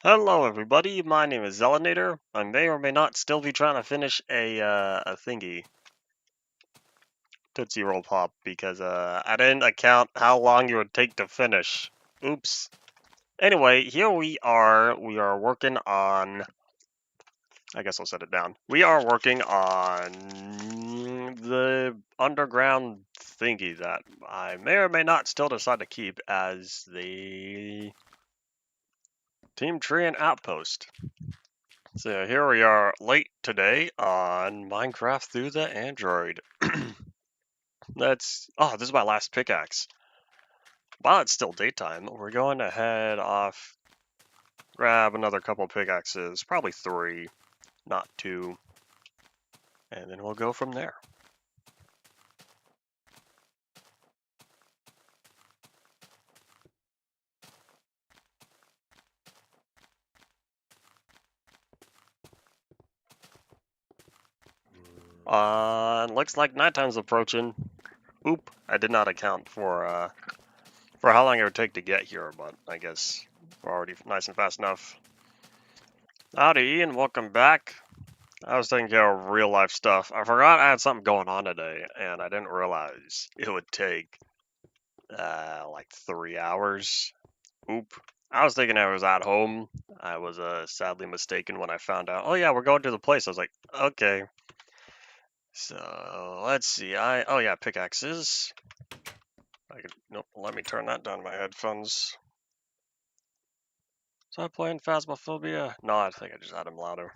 Hello everybody, my name is Zelinator. I may or may not still be trying to finish a thingy, Tootsie Roll Pop, because I didn't account how long it would take to finish. Oops. Anyway, here we are working on, I guess I'll set it down. We are working on the underground thingy that I may or may not still decide to keep as the Team Tree and Outpost. So here we are late today on Minecraft through the Android. This is my last pickaxe. While it's still daytime, we're going to head off, grab another couple pickaxes, probably 3, not 2, and then we'll go from there. Looks like nighttime's approaching. Oop, I did not account for how long it would take to get here, but I guess we're already nice and fast enough. Howdy, Ian, welcome back. I was taking care of real life stuff. I forgot I had something going on today, and I didn't realize it would take like 3 hours. Oop. I was thinking I was at home. I was sadly mistaken when I found out. Oh yeah, we're going to the place. I was like, okay. So let's see. Oh yeah, pickaxes. Nope. Let me turn that down to my headphones. So I playing Phasmophobia? No, I think I just had him louder.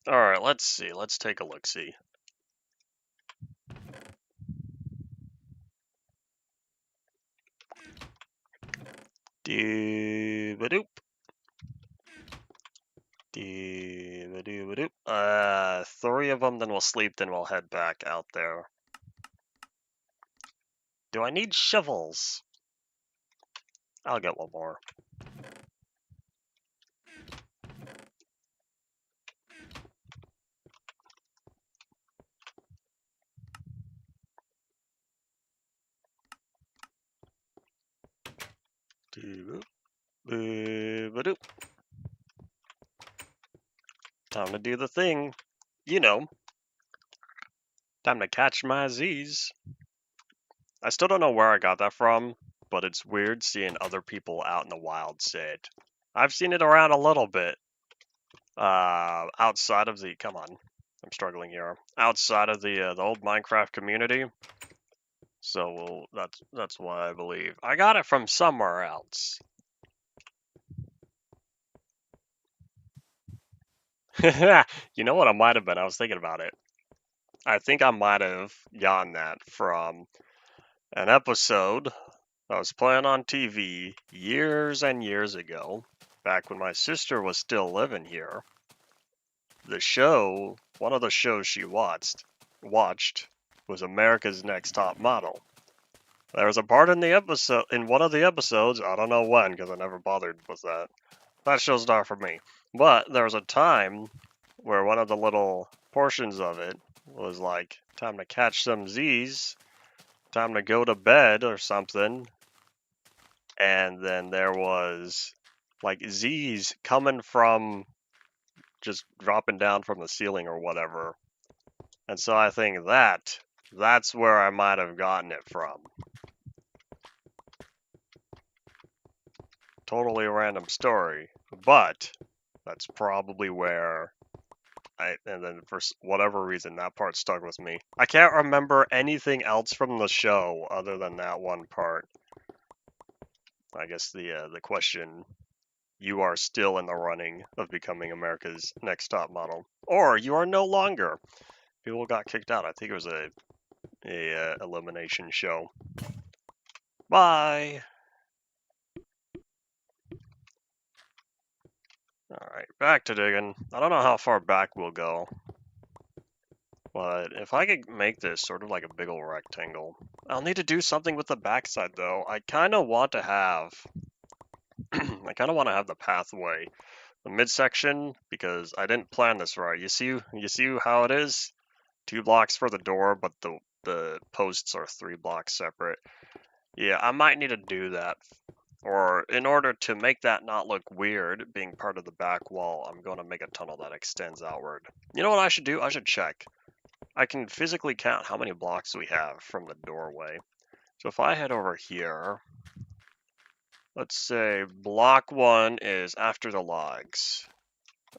All right, let's see. Let's take a look. See. Doo-ba-doop. Doo-ba-doo-ba-doop. 3 of them, then we'll sleep, then we'll head back out there. Do I need shovels? I'll get one more. Doo-ba-doop. Time to do the thing. You know. Time to catch my Z's. I still don't know where I got that from, but it's weird seeing other people out in the wild say it. I've seen it around a little bit. Outside of the... Come on. I'm struggling here. Outside of the old Minecraft community. So that's why I believe. I got it from somewhere else. You know what I might have been? I was thinking about it. I think I might have gotten that from an episode that was playing on TV years and years ago, back when my sister was still living here. The show, one of the shows she watched was America's Next Top Model. There was a part in one of the episodes, I don't know when because I never bothered with that. That show's not for me. But there was a time where one of the little portions of it was like, time to catch some Z's, time to go to bed or something. And then there was like Z's coming from just dropping down from the ceiling or whatever. And so I think that's where I might have gotten it from. Totally random story, but that's probably where and then for whatever reason that part stuck with me. I can't remember anything else from the show other than that one part. I guess the question, you are still in the running of becoming America's Next Top Model, or you are no longer. People got kicked out. I think it was a elimination show. Bye. Alright, back to digging. I don't know how far back we'll go. But if I could make this sort of like a big old rectangle. I'll need to do something with the backside though. I kind of want to have the pathway, the midsection, because I didn't plan this right. You see how it is? 2 blocks for the door, but the posts are 3 blocks separate. Yeah, I might need to do that or in order to make that not look weird, being part of the back wall, I'm going to make a tunnel that extends outward. You know what I should do? I should check. I can physically count how many blocks we have from the doorway. So if I head over here, let's say block 1 is after the logs.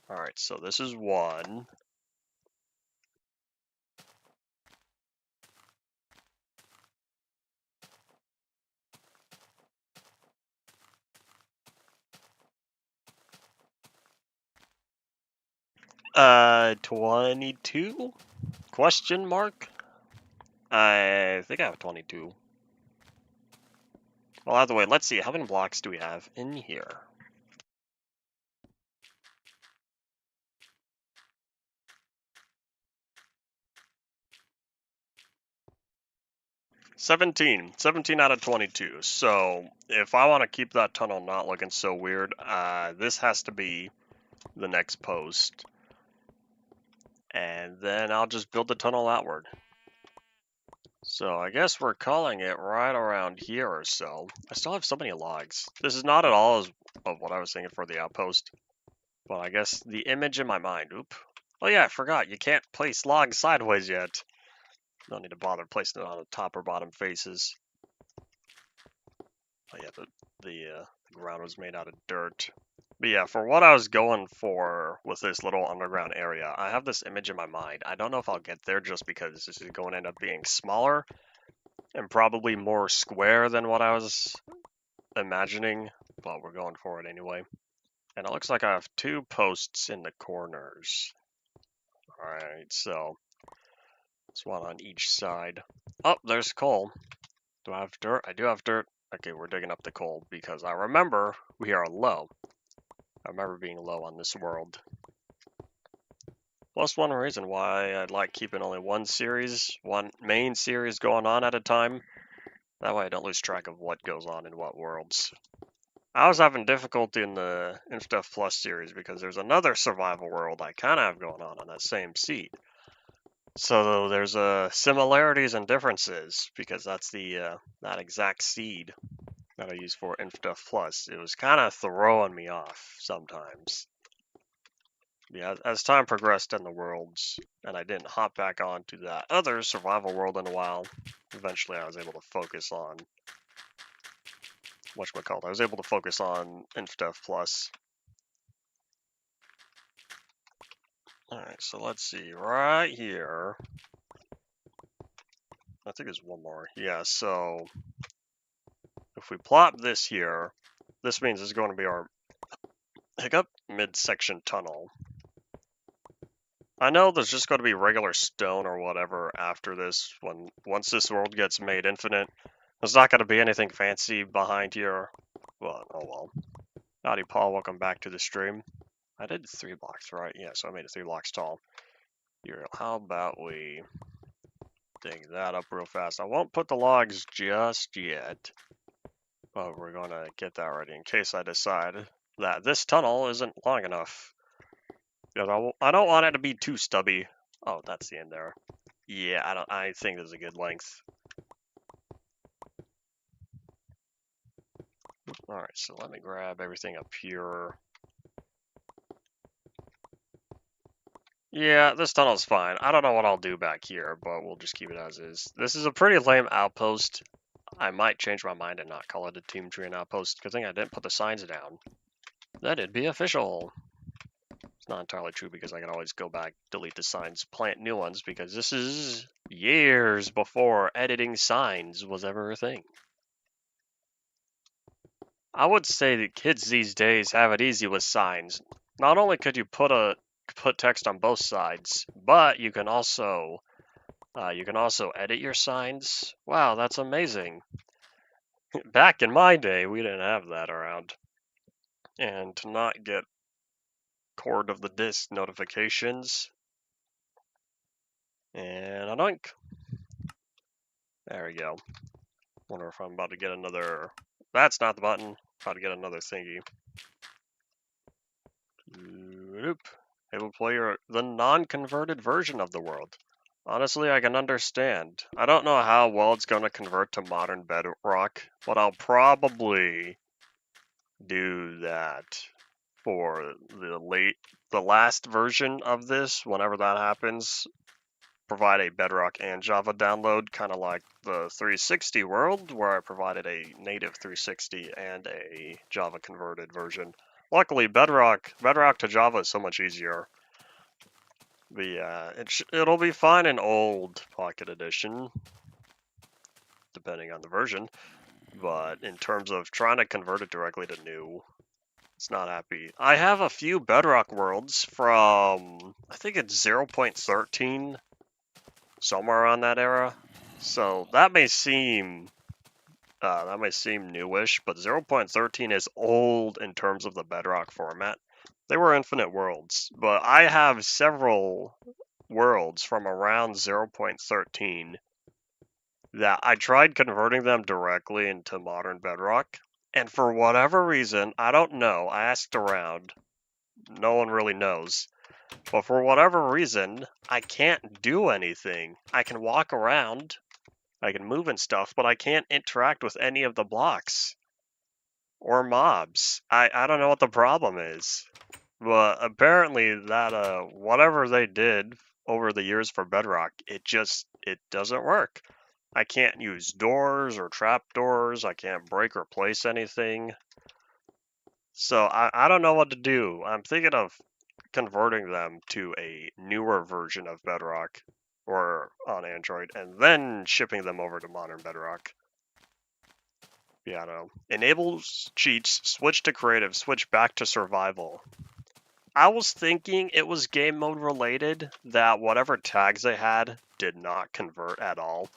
All right, so this is 1. Uh, 22? Question mark? I think I have 22. Well, either way, let's see. How many blocks do we have in here? 17. 17 out of 22. So if I want to keep that tunnel not looking so weird, this has to be the next post. And then I'll just build the tunnel outward. So I guess we're calling it right around here or so. I still have so many logs. This is not at all as of what I was thinking for the outpost. But I guess the image in my mind. Oop. Oh yeah, I forgot. You can't place logs sideways yet. Don't need to bother placing it on the top or bottom faces. Oh yeah, the ground was made out of dirt. But yeah, for what I was going for with this little underground area, I have this image in my mind. I don't know if I'll get there just because this is going to end up being smaller and probably more square than what I was imagining, but we're going for it anyway. And it looks like I have 2 posts in the corners. Alright, so it's 1 on each side. Oh, there's coal. Do I have dirt? I do have dirt. Okay, we're digging up the coal because I remember we are low. I remember being low on this world. Plus one reason why I'd like keeping only one main series going on at a time. That way I don't lose track of what goes on in what worlds. I was having difficulty in the Instuff Plus series because there's another survival world I kind of have going on that same seed. So there's similarities and differences because that's that exact seed that I use for Instuff Plus. It was kind of throwing me off sometimes. Yeah, as time progressed in the worlds, and I didn't hop back onto that other survival world in a while, eventually I was able to focus on whatchamacallit. I was able to focus on Instuff Plus. Alright, so let's see. Right here. I think there's one more. Yeah, so if we plop this here, this means it's going to be our hiccup midsection tunnel. I know there's just going to be regular stone or whatever after this. Once this world gets made infinite, there's not going to be anything fancy behind here. Well, oh well. Howdy, Paul. Welcome back to the stream. I did 3 blocks, right? Yeah, so I made it 3 blocks tall. Here, how about we dig that up real fast? I won't put the logs just yet, but we're going to get that ready in case I decide that this tunnel isn't long enough. Because I don't want it to be too stubby. Oh, that's the end there. Yeah, I think there's a good length. Alright, so let me grab everything up here. Yeah, this tunnel's fine. I don't know what I'll do back here, but we'll just keep it as is. This is a pretty lame outpost. I might change my mind and not call it a Team Tree and Outpost. Good thing I didn't put the signs down. Then it'd be official. It's not entirely true because I can always go back, delete the signs, plant new ones, because this is years before editing signs was ever a thing. I would say that kids these days have it easy with signs. Not only could you put text on both sides, but you can also edit your signs. Wow, that's amazing. Back in my day, we didn't have that around. And to not get cord of the disc notifications. And a doink. There we go. Wonder if I'm about to get another. That's not the button. About to get another thingy. Able to play the non-converted version of the world. Honestly, I can understand. I don't know how well it's going to convert to modern bedrock, but I'll probably do that for the last version of this, whenever that happens, provide a Bedrock and Java download, kind of like the 360 world, where I provided a native 360 and a Java converted version. Luckily, Bedrock to Java is so much easier. But yeah, it'll be fine in old Pocket Edition, depending on the version. But in terms of trying to convert it directly to new, it's not happy. I have a few Bedrock worlds from, I think it's 0.13, somewhere around that era. So that may seem newish, but 0.13 is old in terms of the Bedrock format. They were infinite worlds, but I have several worlds from around 0.13 that I tried converting them directly into modern Bedrock, and for whatever reason, I don't know, I asked around, no one really knows, but for whatever reason, I can't do anything. I can walk around, I can move and stuff, but I can't interact with any of the blocks or mobs. I don't know what the problem is. But apparently that whatever they did over the years for Bedrock, it doesn't work. I can't use doors or trap doors. I can't break or place anything. So I don't know what to do. I'm thinking of converting them to a newer version of Bedrock or on Android and then shipping them over to modern Bedrock. Yeah, I don't know. Enables cheats, switch to creative, switch back to survival. I was thinking it was game mode related, that whatever tags they had did not convert at all,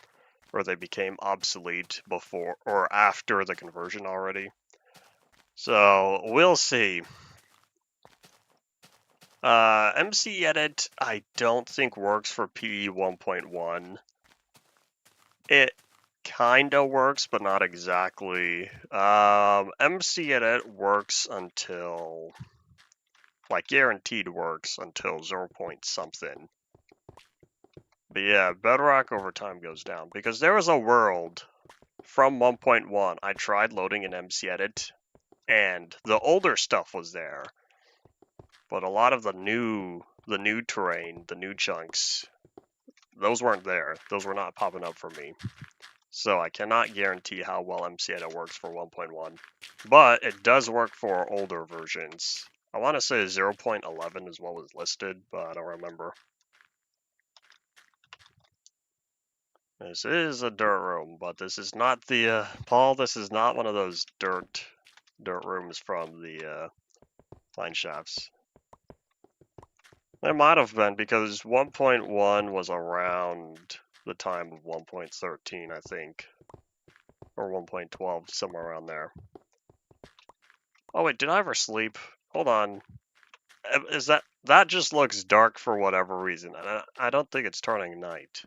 or they became obsolete before or after the conversion already. So we'll see. MC Edit I don't think works for PE 1.1. It kinda works, but not exactly. MC Edit works until, like, guaranteed works until 0. something. But yeah, Bedrock over time goes down, because there was a world from 1.1 I tried loading in MC Edit, and the older stuff was there, but a lot of the new terrain, the new chunks, those weren't there. Those were not popping up for me. So I cannot guarantee how well MC Edit works for 1.1, but it does work for older versions. I want to say 0.11 is what was listed, but I don't remember. This is a dirt room, but this is not the, Paul, this is not one of those dirt rooms from the, mine shafts. It might have been, because 1.1 was around the time of 1.13, I think. Or 1.12, somewhere around there. Oh wait, did I ever sleep? Hold on. Is that just looks dark for whatever reason. I don't think it's turning night.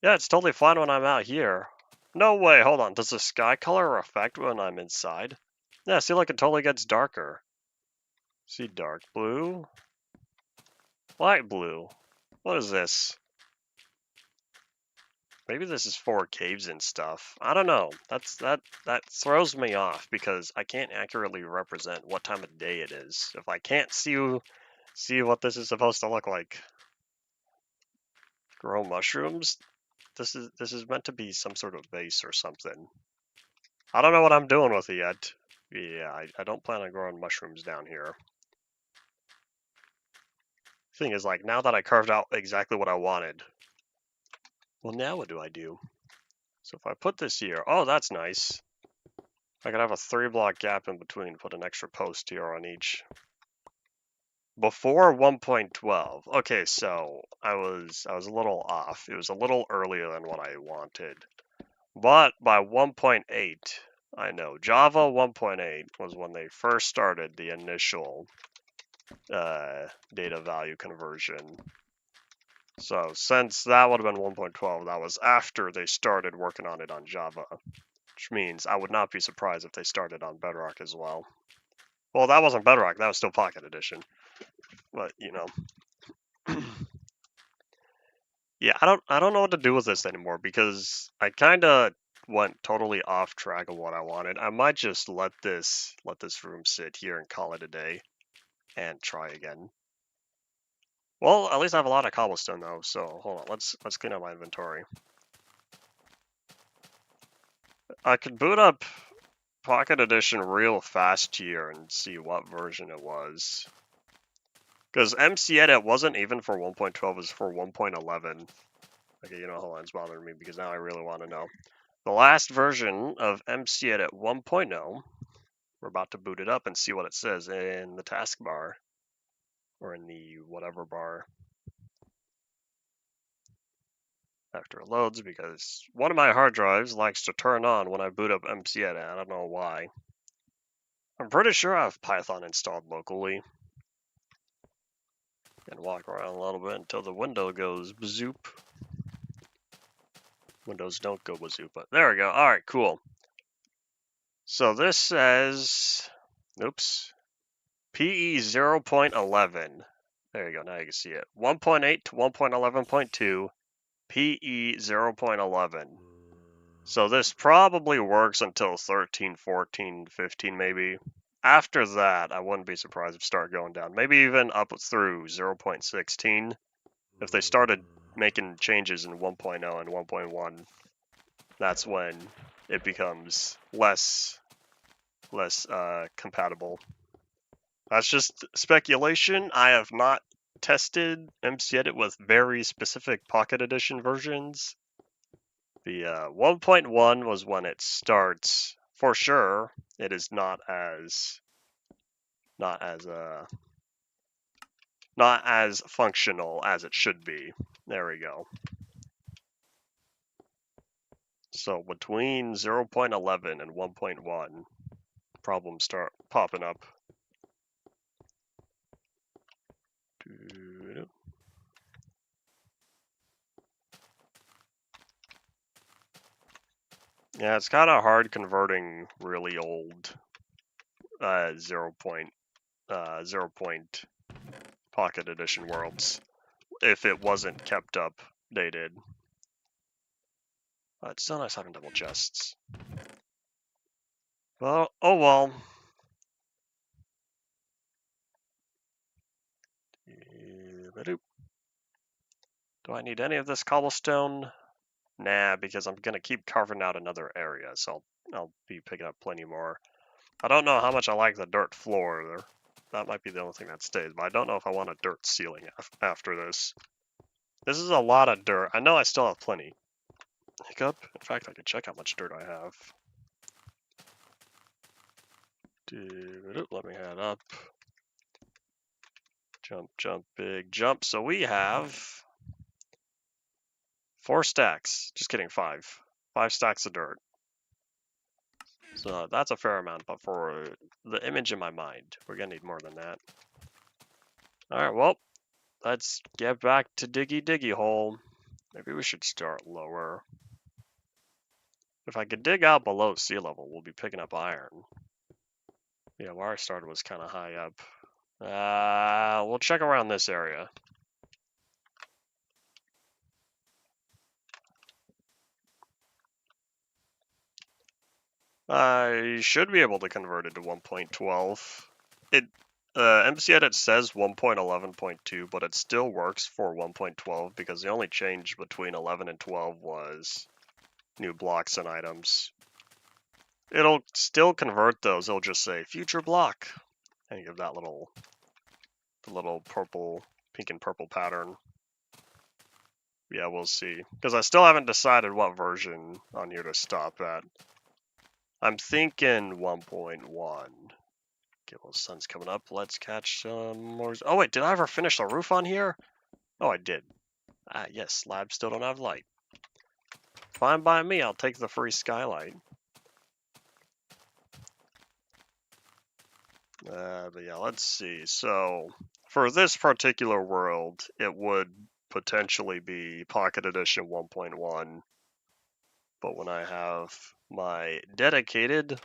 Yeah, it's totally fine when I'm out here. No way, hold on. Does the sky color affect when I'm inside? Yeah, see, like, it totally gets darker. See, dark blue, light blue. What is this? Maybe this is for caves and stuff. I don't know. That throws me off, because I can't accurately represent what time of day it is if I can't see what this is supposed to look like. Grow mushrooms? This is meant to be some sort of vase or something. I don't know what I'm doing with it yet. Yeah, I don't plan on growing mushrooms down here. Thing is, like, now that I carved out exactly what I wanted, well, now what do I do? So if I put this here, oh, that's nice. I could have a 3-block gap in between, put an extra post here on each. Before 1.12, okay, so I was a little off. It was a little earlier than what I wanted. But by 1.8, I know Java 1.8 was when they first started the initial data value conversion. So since that would have been 1.12, that was after they started working on it on Java, which means I would not be surprised if they started on Bedrock as well. Well, that wasn't Bedrock, that was still Pocket Edition. But, you know. Yeah, I don't know what to do with this anymore, because I kind of went totally off track of what I wanted. I might just let this room sit here and call it a day and try again. Well, at least I have a lot of cobblestone though, so hold on, let's clean up my inventory. I could boot up Pocket Edition real fast here and see what version it was. Because MC Edit wasn't even for 1.12, it was for 1.11. Okay, you know, hold on, it's bothering me because now I really want to know. The last version of MC Edit 1.0, we're about to boot it up and see what it says in the taskbar. Or in the whatever bar. After it loads, because one of my hard drives likes to turn on when I boot up MC Edit. I don't know why. I'm pretty sure I have Python installed locally. And walk around a little bit until the window goes bazoop. Windows don't go bazoop, but there we go. Alright, cool. So this says, oops, PE 0.11. There you go, now you can see it. 1.8 to 1.11.2, PE 0.11. So this probably works until 13, 14, 15 maybe. After that, I wouldn't be surprised if it started going down. Maybe even up through 0.16. If they started making changes in 1.0 and 1.1, that's when it becomes less compatible. That's just speculation. I have not tested MC Edit with very specific Pocket Edition versions. The 1.1 was when it starts. For sure, it is not as functional as it should be. There we go. So between 0.11 and 1.1, problems start popping up. Yeah, it's kind of hard converting really old 0 point Pocket Edition worlds if it wasn't kept updated. It's still nice having double chests. Well, oh well. Do I need any of this cobblestone? Nah, because I'm gonna keep carving out another area, so I'll be picking up plenty more. I don't know how much I like the dirt floor there. That might be the only thing that stays, but I don't know if I want a dirt ceiling after this. This is a lot of dirt. I know I still have plenty. Hiccup? In fact, I could check how much dirt I have. Let me head up. Jump, jump, big jump. So we have 4 stacks. Just kidding, 5. 5 stacks of dirt. So that's a fair amount, but for the image in my mind, we're gonna need more than that. Alright, well, let's get back to diggy hole. Maybe we should start lower. If I could dig out below sea level, we'll be picking up iron. Yeah, where I started was kind of high up. We'll check around this area. I should be able to convert it to 1.12. MC Edit says 1.11.2, but it still works for 1.12 because the only change between 11 and 12 was new blocks and items. It'll still convert those. It'll just say future block and give that the little pink and purple pattern. Yeah, we'll see. Because I still haven't decided what version on here to stop at. I'm thinking 1.1. Okay, well, the sun's coming up. Let's catch some more. Oh, wait, did I ever finish the roof on here? Oh, I did. Ah, yes, slabs still don't have light. Fine by me, I'll take the free skylight. But yeah, let's see. So, for this particular world, it would potentially be Pocket Edition 1.1. But when I have my dedicated,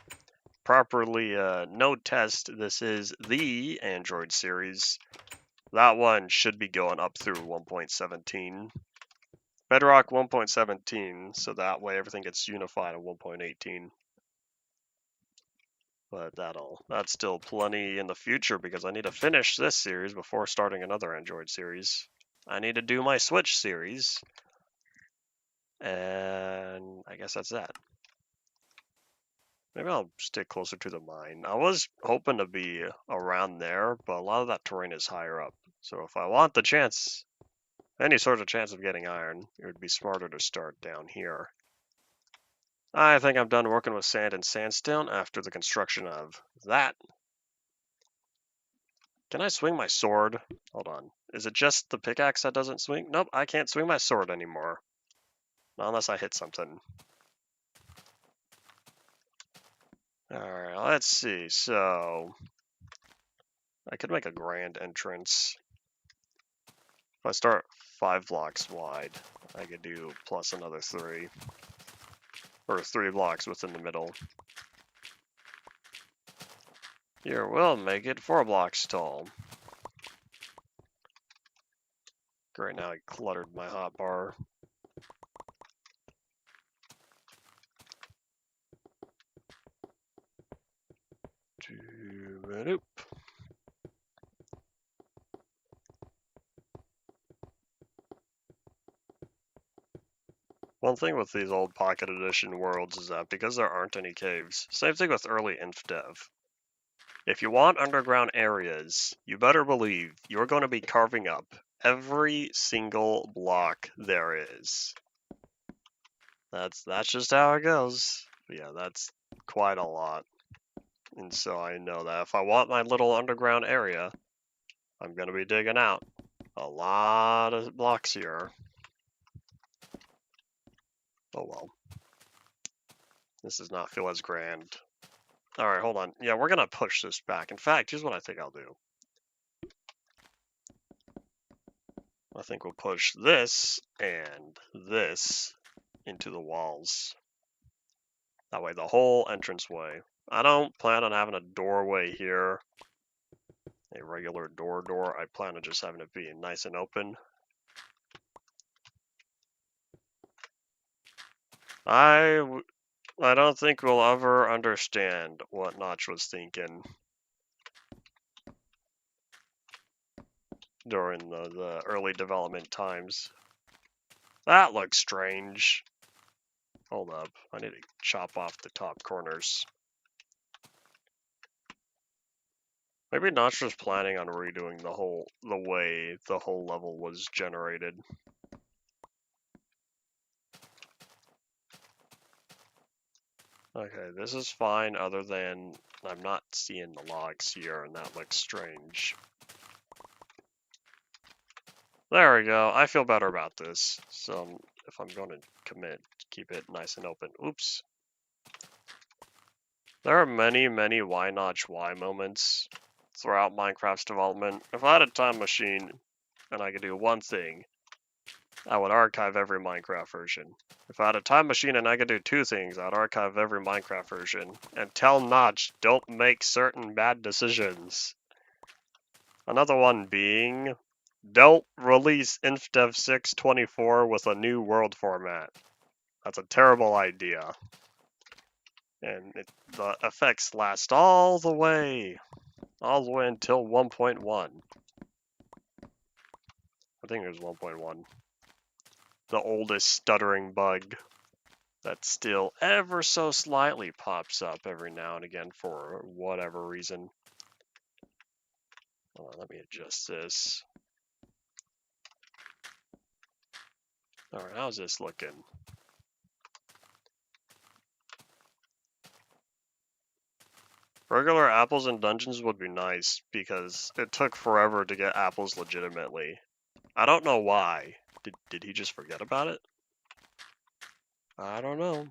properly node test, this is the Android series. That one should be going up through 1.17. Bedrock 1.17, so that way everything gets unified on 1.18. But that's still plenty in the future because I need to finish this series before starting another Android series. I need to do my Switch series. And I guess that's that. Maybe I'll stick closer to the mine. I was hoping to be around there, but a lot of that terrain is higher up. So if I want the chance, any sort of chance of getting iron, it would be smarter to start down here. I think I'm done working with sand and sandstone after the construction of that. Can I swing my sword? Hold on. Is it just the pickaxe that doesn't swing? Nope, I can't swing my sword anymore. Not unless I hit something. Alright, let's see. So, I could make a grand entrance. If I start 5 blocks wide, I could do plus another 3. Or 3 blocks within the middle. Here, we'll make it 4 blocks tall. Great, now I cluttered my hotbar. Doop. One thing with these old Pocket Edition worlds is that because there aren't any caves, same thing with early InfDev. If you want underground areas, you better believe you're going to be carving up every single block there is. That's just how it goes. But yeah, that's quite a lot. And so I know that if I want my little underground area, I'm going to be digging out a lot of blocks here. Oh well. This does not feel as grand. Alright, hold on. Yeah, we're going to push this back. In fact, here's what I think I'll do. I think we'll push this and this into the walls. That way, the whole entranceway. I don't plan on having a doorway here, a regular door. I plan on just having it be nice and open. I don't think we'll ever understand what Notch was thinking during the early development times. That looks strange. Hold up, I need to chop off the top corners. Maybe Notch was planning on redoing the way the whole level was generated. Okay, this is fine other than I'm not seeing the logs here and that looks strange. There we go, I feel better about this. So if I'm going to commit, keep it nice and open. Oops. There are many why Notch why moments throughout Minecraft's development. If I had a time machine and I could do one thing, I would archive every Minecraft version. If I had a time machine and I could do 2 things, I'd archive every Minecraft version and tell Notch don't make certain bad decisions. Another one being, don't release InfDev 6.24 with a new world format. That's a terrible idea. And the effects last all the way until 1.1. I think it was 1.1. The oldest stuttering bug that still ever so slightly pops up every now and again for whatever reason. Hold on, let me adjust this. Alright, how's this looking? Regular apples in dungeons would be nice because it took forever to get apples legitimately. I don't know why. Did he just forget about it? I don't know.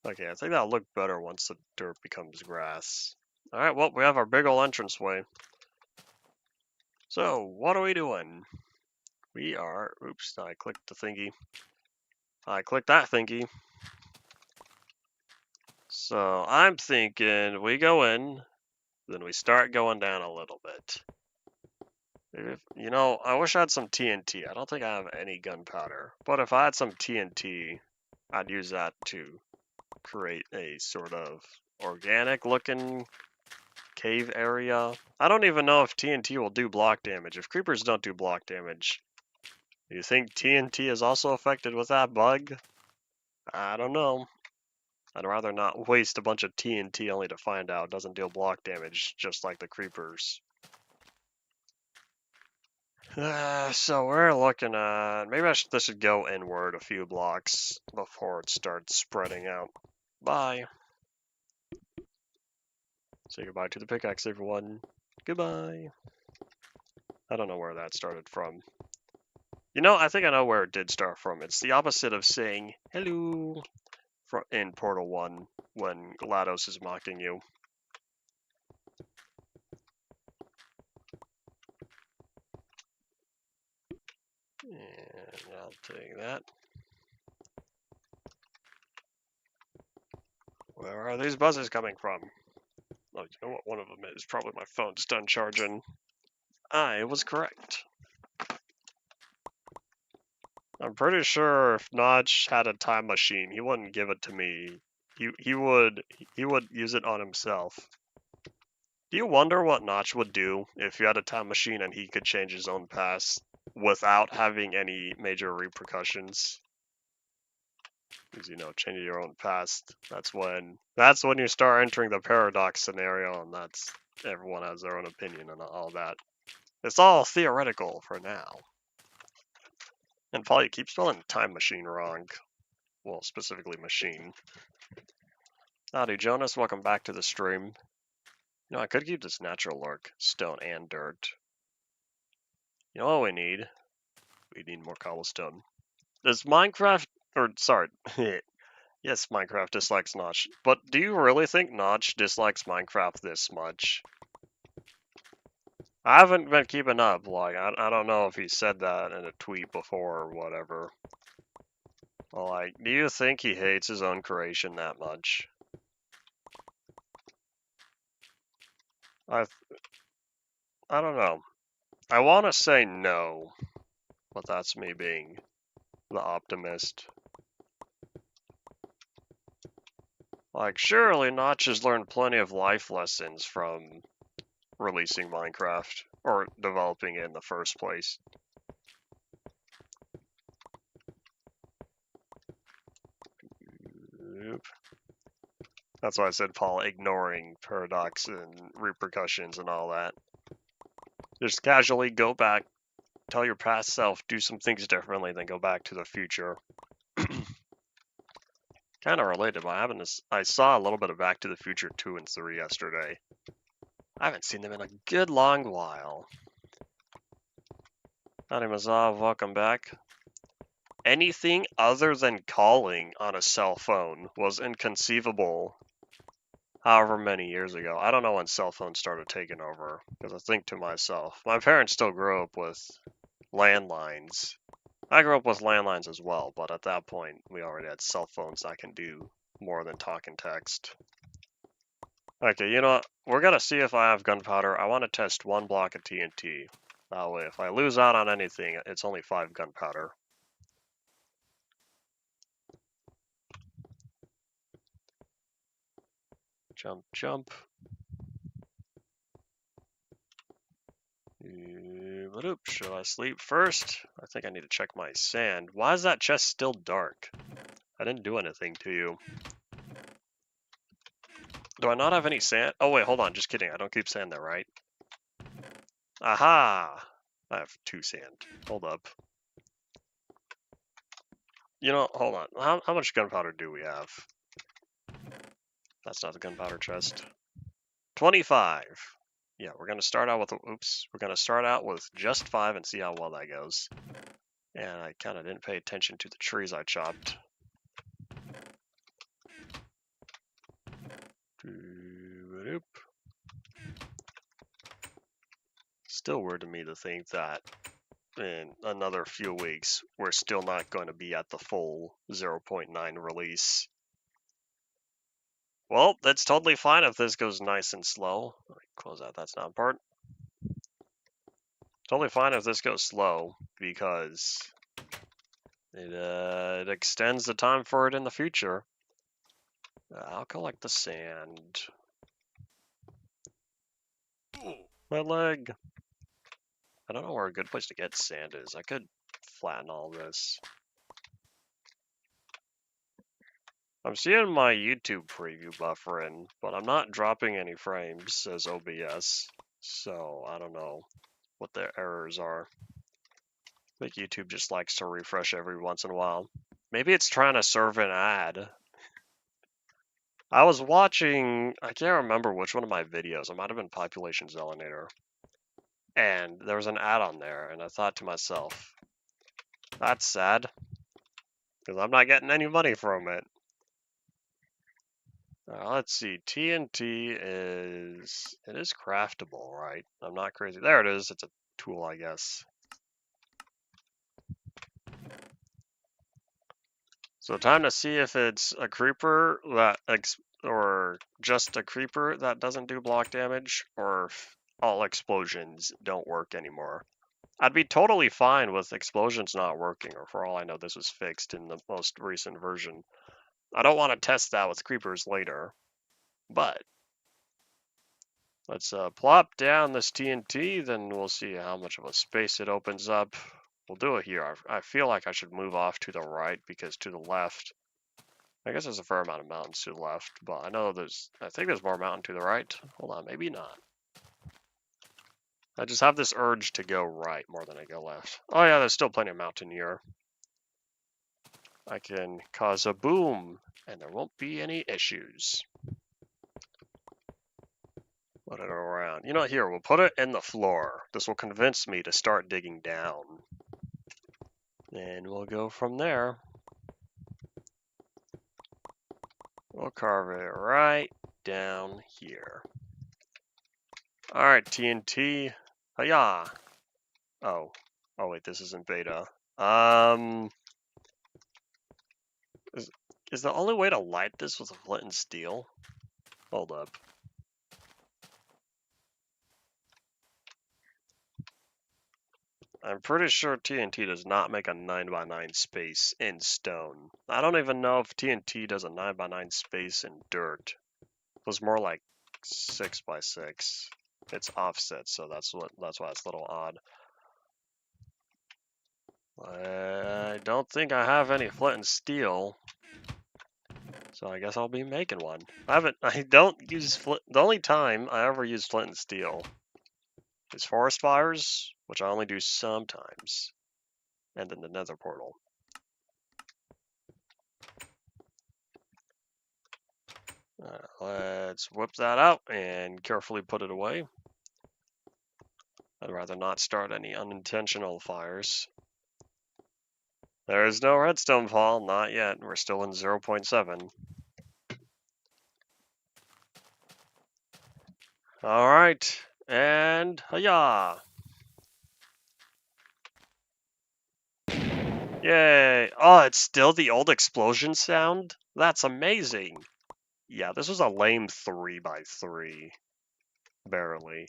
Okay, I think that'll look better once the dirt becomes grass. Alright, well, we have our big ol' entranceway. So, what are we doing? We are... Oops, I clicked the thingy. I clicked that thingy. So, I'm thinking we go in, then we start going down a little bit. You know, I wish I had some TNT. I don't think I have any gunpowder. But if I had some TNT, I'd use that to create a sort of organic looking cave area. I don't even know if TNT will do block damage. If creepers don't do block damage, do you think TNT is also affected with that bug? I don't know. I'd rather not waste a bunch of TNT only to find out it doesn't deal block damage, just like the creepers. So we're looking at, maybe this should go inward a few blocks before it starts spreading out. Bye. Say goodbye to the pickaxe, everyone. Goodbye. I don't know where that started from. You know, I think I know where it did start from. It's the opposite of saying hello in Portal 1 when GLaDOS is mocking you. And I'll take that. Where are these buzzes coming from? Oh, you know what? One of them is probably my phone just done charging. I was correct. I'm pretty sure if Notch had a time machine, he wouldn't give it to me. He would use it on himself. Do you wonder what Notch would do if you had a time machine and he could change his own past without having any major repercussions? Because, you know, changing your own past, that's when you start entering the paradox scenario, and that's everyone has their own opinion and all that. It's all theoretical for now. And Paul, you keep spelling time machine wrong. Well, specifically machine. Howdy, Jonas. Welcome back to the stream. You know, I could keep this natural look, stone and dirt. You know what we need? We need more cobblestone. Does Minecraft, or sorry, yes, Minecraft dislikes Notch. But do you really think Notch dislikes Minecraft this much? I haven't been keeping up. Like, I don't know if he said that in a tweet before or whatever. Like, do you think he hates his own creation that much? I don't know. I want to say no, but that's me being the optimist. Like, surely Notch has learned plenty of life lessons from releasing Minecraft, or developing it in the first place. Oop. That's why I said Paul, ignoring paradox and repercussions and all that. Just casually go back, tell your past self, do some things differently, then go back to the future. Kind of related, but I saw a little bit of Back to the Future 2 and 3 yesterday. I haven't seen them in a good long while. Howdy Mazov, welcome back. Anything other than calling on a cell phone was inconceivable however many years ago. I don't know when cell phones started taking over, because I think to myself, my parents still grew up with landlines. I grew up with landlines as well, but at that point, we already had cell phones that can do more than talk and text. Okay, you know what? We're gonna see if I have gunpowder. I want to test one block of TNT. That way, if I lose out on anything, it's only 5 gunpowder. Jump, jump. Should I sleep first? I think I need to check my sand. Why is that chest still dark? I didn't do anything to you. Do I not have any sand? Oh wait, hold on, just kidding. I don't keep sand there, right? Aha! I have 2 sand. Hold up. You know, hold on. How much gunpowder do we have? That's not the gunpowder chest. 25. Yeah, we're gonna start out with, oops, we're gonna start out with just 5 and see how well that goes. And I kind of didn't pay attention to the trees I chopped. Still weird to me to think that in another few weeks, we're still not going to be at the full 0.9 release. Well, that's totally fine if this goes nice and slow. Close out, that's not important. Totally fine if this goes slow, because it extends the time for it in the future. I'll collect the sand. My leg. I don't know where a good place to get sand is. I could flatten all this. I'm seeing my YouTube preview buffering, but I'm not dropping any frames, says OBS. So I don't know what the errors are. I think YouTube just likes to refresh every once in a while. Maybe it's trying to serve an ad. I was watching, I can't remember which one of my videos. It might have been Population Zelinator. And there was an ad on there, and I thought to myself, that's sad, because I'm not getting any money from it. Let's see, TNT is, it is craftable, right? I'm not crazy. There it is, it's a tool, I guess. So time to see if it's a creeper that, or just a creeper that doesn't do block damage, or if all explosions don't work anymore. I'd be totally fine with explosions not working, or for all I know, this was fixed in the most recent version. I don't want to test that with creepers later, but let's plop down this TNT, then we'll see how much of a space it opens up. We'll do it here. I feel like I should move off to the right, because to the left, I guess there's a fair amount of mountains to the left, but I know I think there's more mountain to the right. Hold on, maybe not. I just have this urge to go right more than I go left. Oh yeah, there's still plenty of mountain here. I can cause a boom, and there won't be any issues. Put it around. You know, here, we'll put it in the floor. This will convince me to start digging down. And we'll go from there. We'll carve it right down here. Alright, TNT. Hiya! Oh. Oh wait, this isn't beta. Is the only way to light this with a flint and steel? Hold up. I'm pretty sure TNT does not make a 9x9 space in stone. I don't even know if TNT does a 9x9 space in dirt. It was more like 6x6. It's offset, so that's why it's a little odd. I don't think I have any flint and steel, so I guess I'll be making one. I don't use flint. The only time I ever use flint and steel is forest fires, which I only do sometimes, and then the nether portal. Let's whip that out and carefully put it away. I'd rather not start any unintentional fires. There is no redstone fall, not yet. We're still in 0.7. Alright, and hiya! Yay! Oh, it's still the old explosion sound? That's amazing! Yeah, this was a lame 3x3. Barely.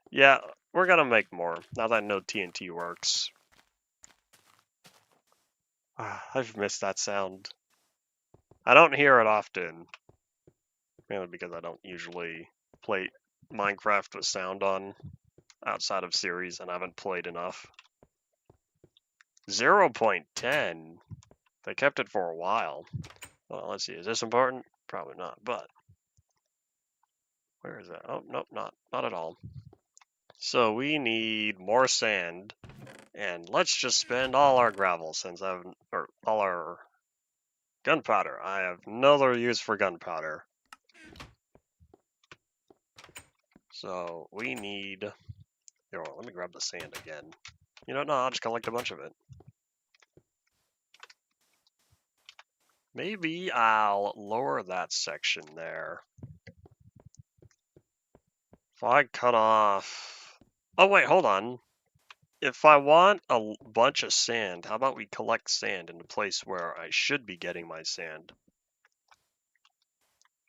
Yeah, we're gonna make more, now that I know TNT works. I've missed that sound. I don't hear it often. Mainly because I don't usually play Minecraft with sound on outside of series, and I haven't played enough. 0.10? They kept it for a while. Well, let's see, is this important? Probably not, but... Where is that? Oh, nope, not at all. So we need more sand, and let's just spend all our gravel since or all our gunpowder. I have no other use for gunpowder. So we need, here, let me grab the sand again. You know, no, I'll just collect a bunch of it. Maybe I'll lower that section there. If I cut off, oh wait, hold on. If I want a bunch of sand, how about we collect sand in the place where I should be getting my sand?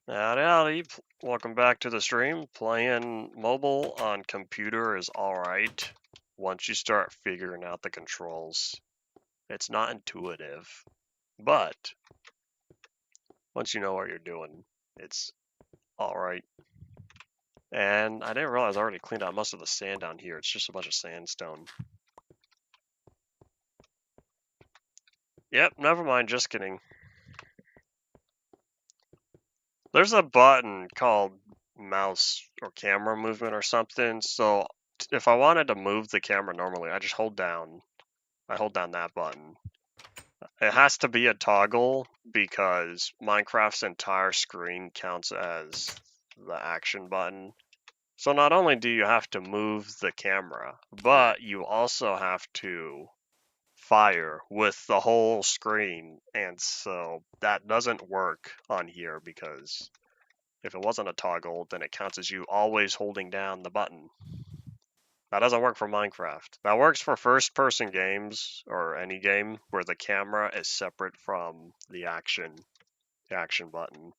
Howdy, howdy. Welcome back to the stream. Playing mobile on computer is alright. once you start figuring out the controls, it's not intuitive, but once you know what you're doing, it's alright. And I didn't realize I already cleaned out most of the sand down here. It's just a bunch of sandstone. Yep, never mind, just kidding. There's a button called mouse or camera movement or something, so if I wanted to move the camera normally, I just hold down that button. It has to be a toggle because Minecraft's entire screen counts as the action button. So not only do you have to move the camera, but you also have to fire with the whole screen, and so that doesn't work on here because if it wasn't a toggle, then it counts as you always holding down the button. That doesn't work for Minecraft. That works for first-person games or any game where the camera is separate from the action button.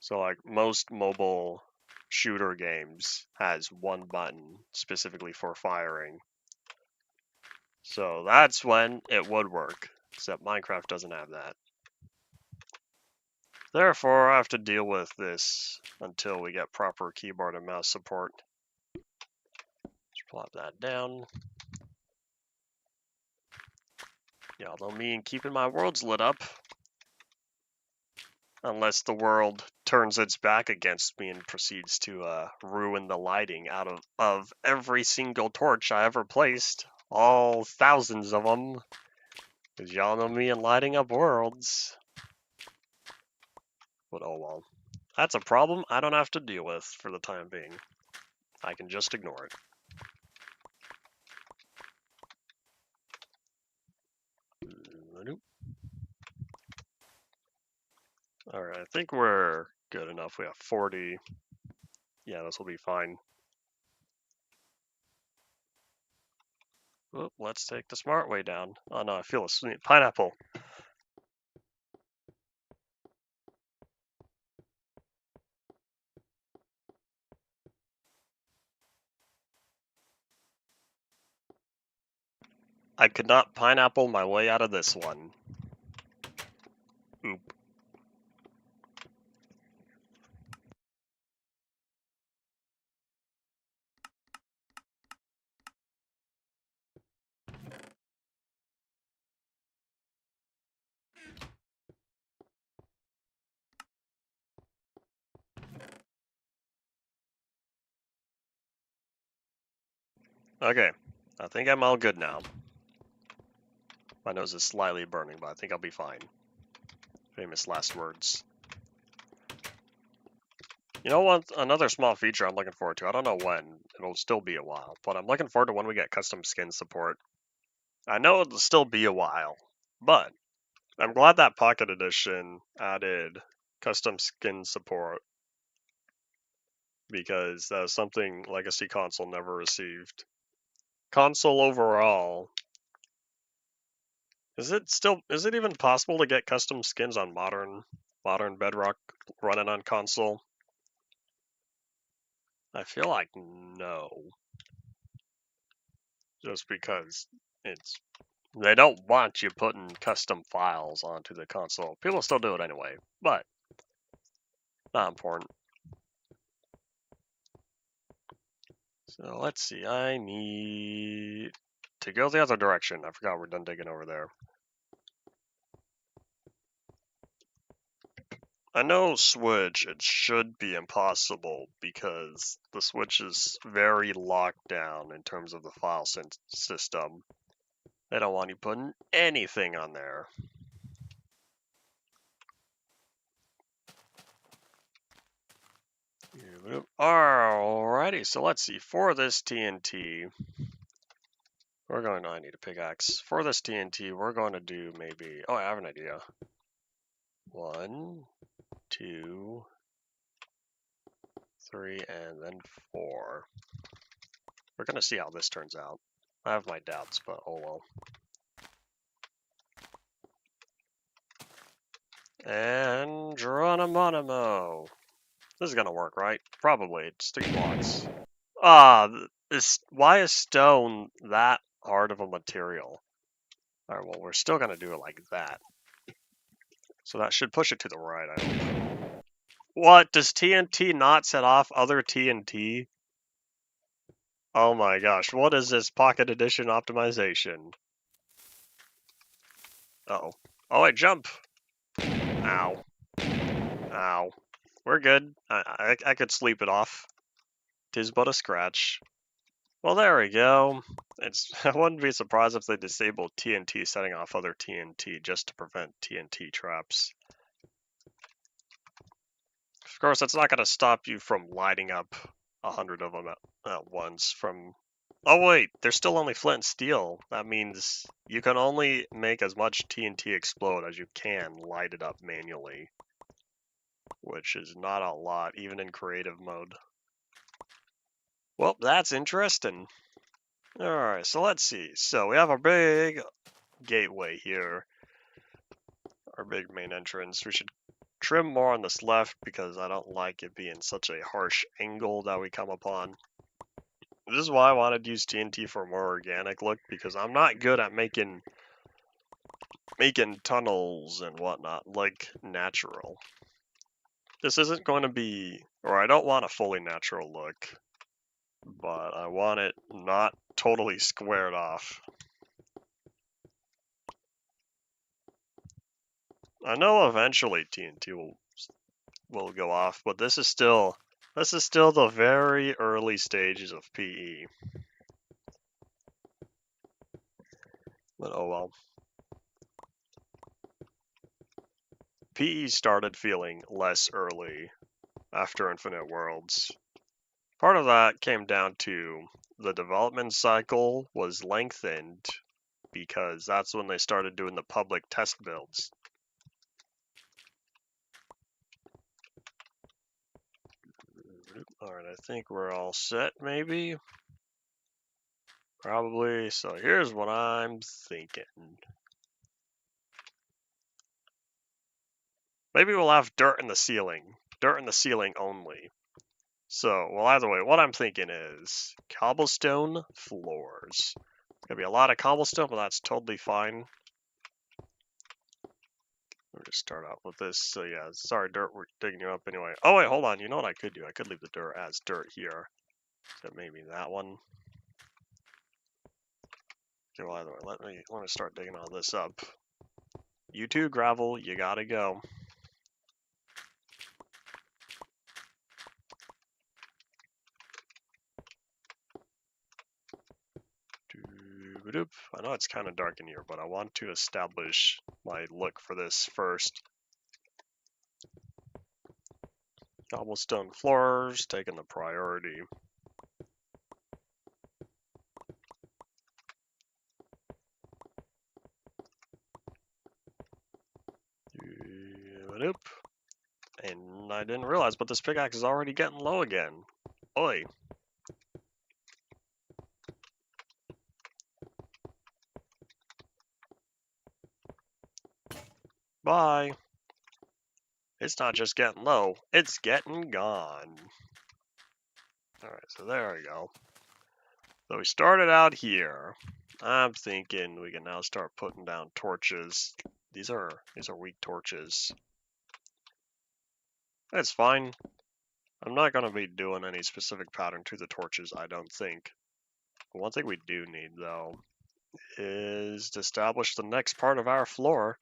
So like most mobile shooter games has one button specifically for firing. So that's when it would work, except Minecraft doesn't have that. Therefore, I have to deal with this until we get proper keyboard and mouse support. Just plop that down. Y'all know me and keeping my worlds lit up. Unless the world turns its back against me and proceeds to ruin the lighting out of every single torch I ever placed. All thousands of them. Because y'all know me and lighting up worlds. But oh well. That's a problem I don't have to deal with for the time being. I can just ignore it. Alright, I think we're good enough. We have 40. Yeah, this will be fine. Oop, let's take the smart way down. Oh no, I feel a sweet pineapple. I could not pineapple my way out of this one. Oop. Okay, I think I'm all good now. My nose is slightly burning, but I think I'll be fine. Famous last words. You know what? Another small feature I'm looking forward to. I don't know when. It'll still be a while, but I'm looking forward to when we get custom skin support. I know it'll still be a while, but I'm glad that Pocket Edition added custom skin support because that was something Legacy Console never received. Console overall, is it even possible to get custom skins on modern Bedrock running on console? I feel like no. Just because they don't want you putting custom files onto the console. People still do it anyway, but not important. So let's see, I need to go the other direction. I forgot we're done digging over there. I know Switch, it should be impossible because the Switch is very locked down in terms of the file system. They don't want you putting anything on there. Alrighty, so let's see. For this TNT, we're going to, I need a pickaxe. For this TNT, we're going to do maybe, oh, I have an idea. 1, 2, 3, and then 4. We're going to see how this turns out. I have my doubts, but oh well. And Geronimo. This is going to work, right? Probably. It's 3 blocks. Ah, Why is stone that hard of a material? Alright, well, we're still gonna do it like that. So that should push it to the right, I hope. What? Does TNT not set off other TNT? Oh my gosh, what is this Pocket Edition optimization? Uh-oh. Oh, wait, jump! Ow. Ow. We're good. I could sleep it off. 'Tis but a scratch. Well, there we go. I wouldn't be surprised if they disabled TNT setting off other TNT just to prevent TNT traps. Of course, that's not going to stop you from lighting up 100 of them at once from... Oh wait, they're still only flint and steel. That means you can only make as much TNT explode as you can light it up manually. Which is not a lot, even in creative mode. Well, that's interesting. Alright, so let's see. So we have our big gateway here. Our big main entrance. We should trim more on this left because I don't like it being such a harsh angle that we come upon. This is why I wanted to use TNT for a more organic look, because I'm not good at making tunnels and whatnot, like natural. This isn't going to be, or I don't want a fully natural look, but I want it not totally squared off. I know eventually TNT will go off, but this is still the very early stages of PE. But oh well. PE started feeling less early after Infinite Worlds. Part of that came down to the development cycle was lengthened because that's when they started doing the public test builds. Alright, I think we're all set, maybe? Probably. So here's what I'm thinking. Maybe we'll have dirt in the ceiling. Dirt in the ceiling only. So, well, either way, what I'm thinking is cobblestone floors. Gonna be a lot of cobblestone, but that's totally fine. We'll just start out with this. So yeah, sorry, dirt, we're digging you up anyway. Oh wait, hold on. You know what I could do? I could leave the dirt as dirt here. So maybe that one. Okay, well, either way, let me start digging all this up. You two, gravel, you gotta go. I know it's kind of dark in here, but I want to establish my look for this first. Cobblestone floors, taking the priority. And I didn't realize, but this pickaxe is already getting low again. Oi. Bye. It's not just getting low, it's getting gone. Alright, so there we go. So we started out here. I'm thinking we can now start putting down torches. These are weak torches. That's fine. I'm not going to be doing any specific pattern to the torches, I don't think. But one thing we do need, though, is to establish the next part of our floor.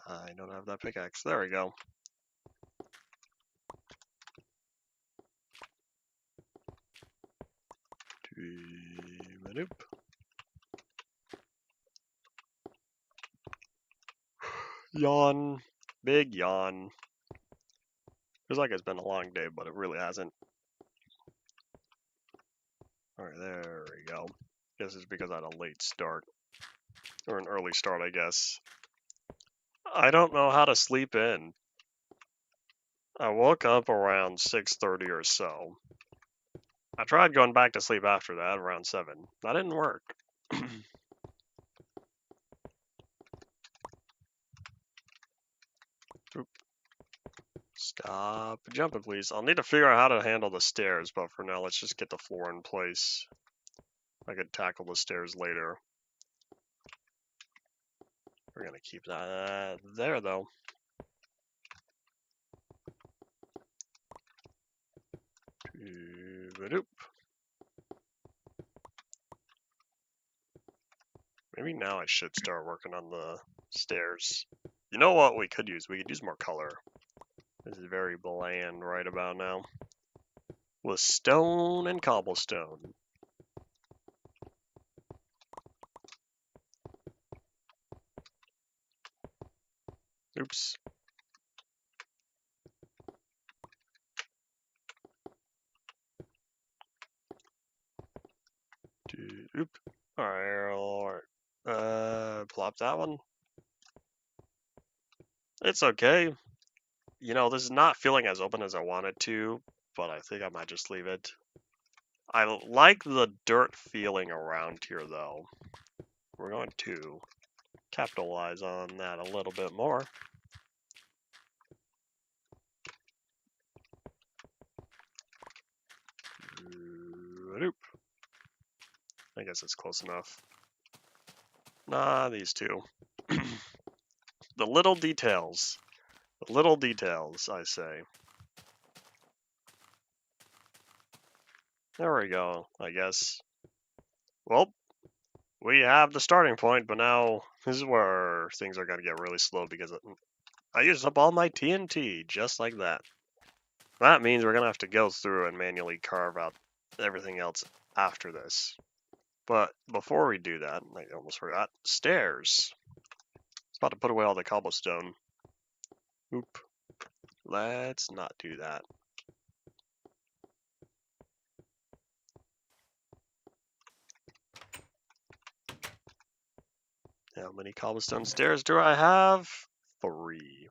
I don't have that pickaxe. There we go. Yawn. Big yawn. Feels like it's been a long day, but it really hasn't. Alright, there we go. Guess it's because I had a late start. Or an early start, I guess. I don't know how to sleep in. I woke up around 6:30 or so. I tried going back to sleep after that, around 7. That didn't work. Stop jumping, please. I'll need to figure out how to handle the stairs, but for now, let's just get the floor in place. I could tackle the stairs later. We're gonna keep that there, though. Maybe now I should start working on the stairs. You know what we could use? We could use more color. This is very bland right about now. With stone and cobblestone. Oops. Oop. Alright. Plop that one. It's okay. You know, this is not feeling as open as I want it to, but I think I might just leave it. I like the dirt feeling around here, though. We're going to capitalize on that a little bit more. I guess it's close enough. Nah, these two. The little details. The little details, I say. There we go, I guess. Well, we have the starting point, but now this is where things are going to get really slow because I used up all my TNT, just like that. That means we're going to have to go through and manually carve out everything else after this. But before we do that, I almost forgot, stairs. I was about to put away all the cobblestone. Oop. Let's not do that. How many cobblestone stairs do I have? 3.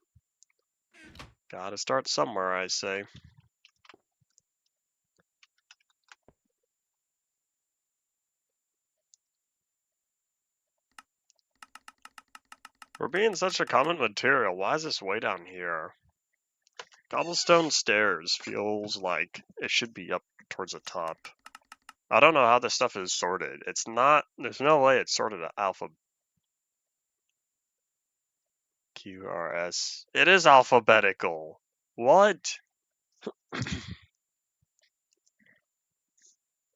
Gotta start somewhere, I say. For being such a common material, why is this way down here? Cobblestone stairs feels like it should be up towards the top. I don't know how this stuff is sorted. It's not, there's no way it's sorted alpha. QRS. It is alphabetical. What?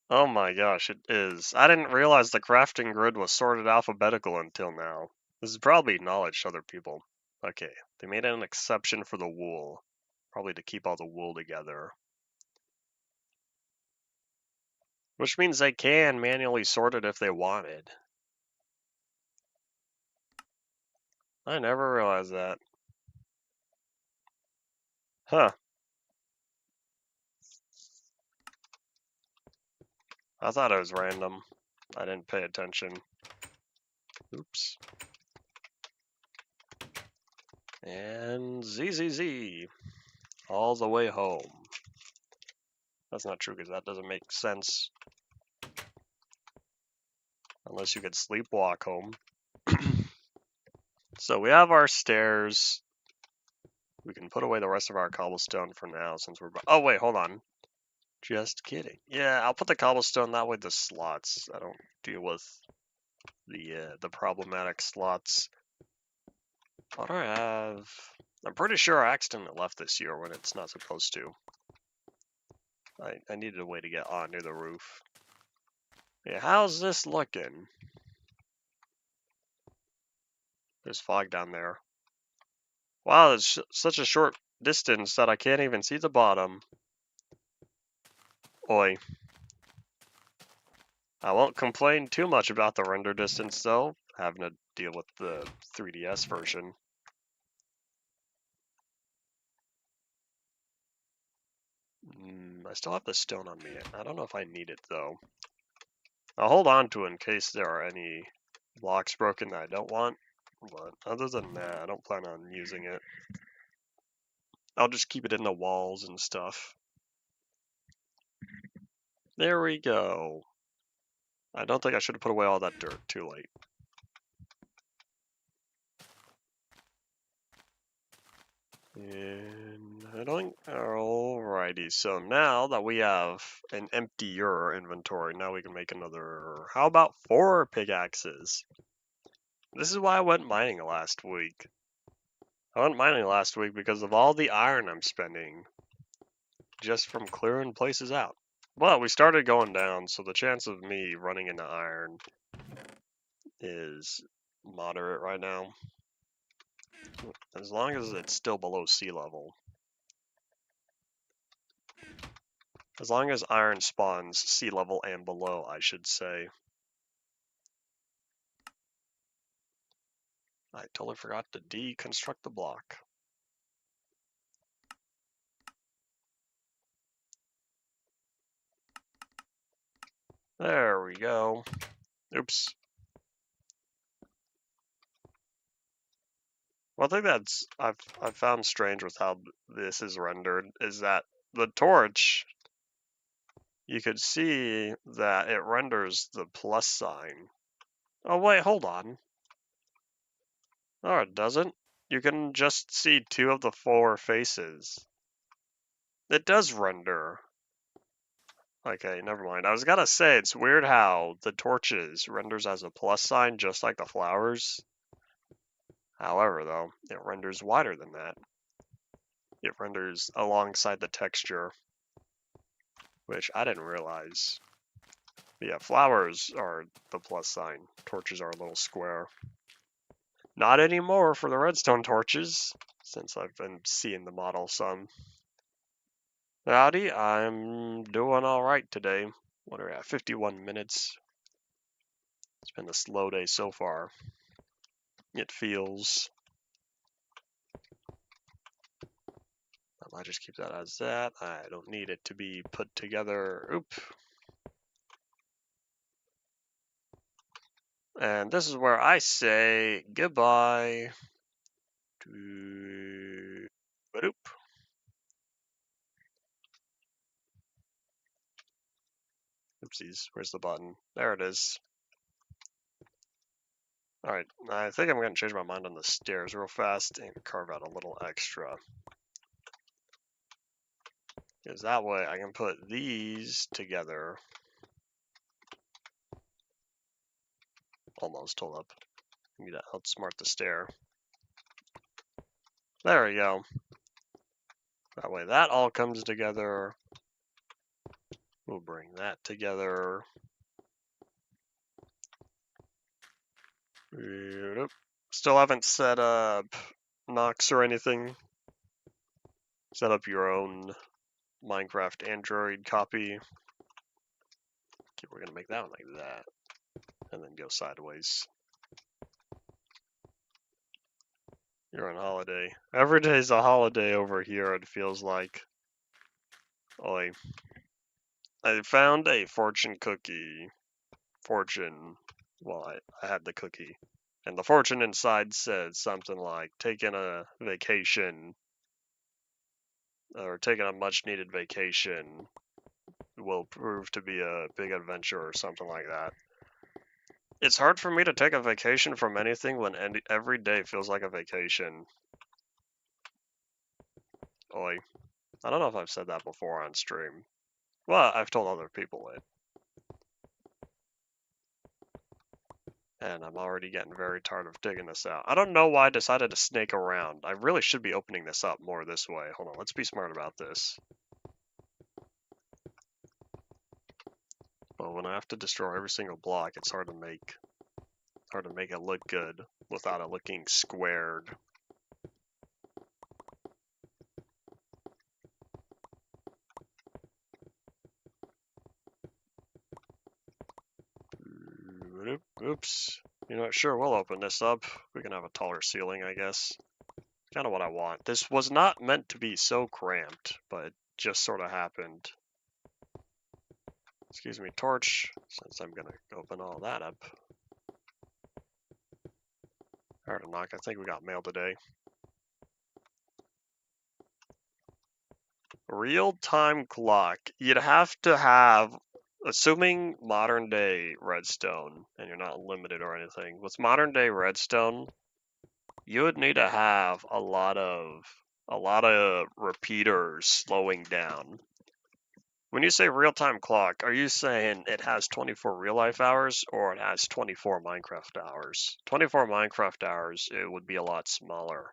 Oh my gosh, it is. I didn't realize the crafting grid was sorted alphabetical until now. This is probably knowledge to other people. Okay, they made an exception for the wool. Probably to keep all the wool together. Which means they can manually sort it if they wanted. I never realized that. Huh. I thought it was random. I didn't pay attention. Oops. And ZZZ. All the way home. That's not true because that doesn't make sense. Unless you could sleepwalk home. So we have our stairs. We can put away the rest of our cobblestone for now since we're... Oh, wait, hold on. Just kidding. Yeah, I'll put the cobblestone that way the slots. I don't deal with the problematic slots. What do I have? I'm pretty sure I accidentally left this year when it's not supposed to. I needed a way to get onto the roof. Yeah, how's this looking? There's fog down there. Wow, it's such a short distance that I can't even see the bottom. Oi. I won't complain too much about the render distance though, having to deal with the 3DS version. I still have the stone on me. I don't know if I need it though. I'll hold on to it in case there are any blocks broken that I don't want. But other than that, I don't plan on using it. I'll just keep it in the walls and stuff. There we go. I don't think I should have put away all that dirt. Too late. And Alrighty, so now that we have an emptier inventory, now we can make another. How about 4 pickaxes? This is why I went mining last week. I went mining last week because of all the iron I'm spending just from clearing places out. But we started going down, so the chance of me running into iron is moderate right now. As long as it's still below sea level. As long as iron spawns sea level and below, I should say. I totally forgot to deconstruct the block. There we go. Oops. One thing that's I've found strange with how this is rendered is that the torch, you could see that it renders the plus sign. Oh wait, hold on. Oh, it doesn't. You can just see 2 of the 4 faces. It does render. Okay, never mind. I was gonna say, it's weird how the torches renders as a plus sign just like the flowers. However, though, it renders wider than that. It renders alongside the texture, which I didn't realize. But yeah, flowers are the plus sign. Torches are a little square. Not anymore for the redstone torches, since I've been seeing the model some. Howdy, I'm doing alright today. What are we at? 51 minutes. It's been a slow day so far. It feels. I might just keep that as that. I don't need it to be put together. Oop. And this is where I say goodbye. Oop. Oopsies, where's the button? There it is. Alright, I think I'm going to change my mind on the stairs real fast and carve out a little extra. Because that way I can put these together. Almost, hold up. I need to outsmart the stair. There we go. That way that all comes together. We'll bring that together. Still haven't set up Nox or anything. Set up your own Minecraft Android copy. Okay, we're gonna make that one like that. And then go sideways. You're on holiday. Every day's a holiday over here, it feels like. Oi. I found a fortune cookie. Fortune. Well, I had the cookie. And the fortune inside said something like, taking a vacation, or taking a much needed vacation will prove to be a big adventure or something like that. It's hard for me to take a vacation from anything when every day feels like a vacation. Oi. I don't know if I've said that before on stream. Well, I've told other people it. And I'm already getting very tired of digging this out. I don't know why I decided to snake around. I really should be opening this up more this way. Hold on, let's be smart about this. But when I have to destroy every single block, it's hard to make it look good without it looking squared. Oops. You know what? Sure, we'll open this up. We can have a taller ceiling, I guess. Kind of what I want. This was not meant to be so cramped, but it just sort of happened. Excuse me, torch, since I'm going to open all that up. Hard to knock. I think we got mail today. Real-time clock. You'd have to have, assuming modern day redstone, and you're not limited or anything, with modern day redstone, you would need to have a lot of a lot of repeaters slowing down. When you say real-time clock, are you saying it has 24 real-life hours or it has 24 Minecraft hours? 24 Minecraft hours, it would be a lot smaller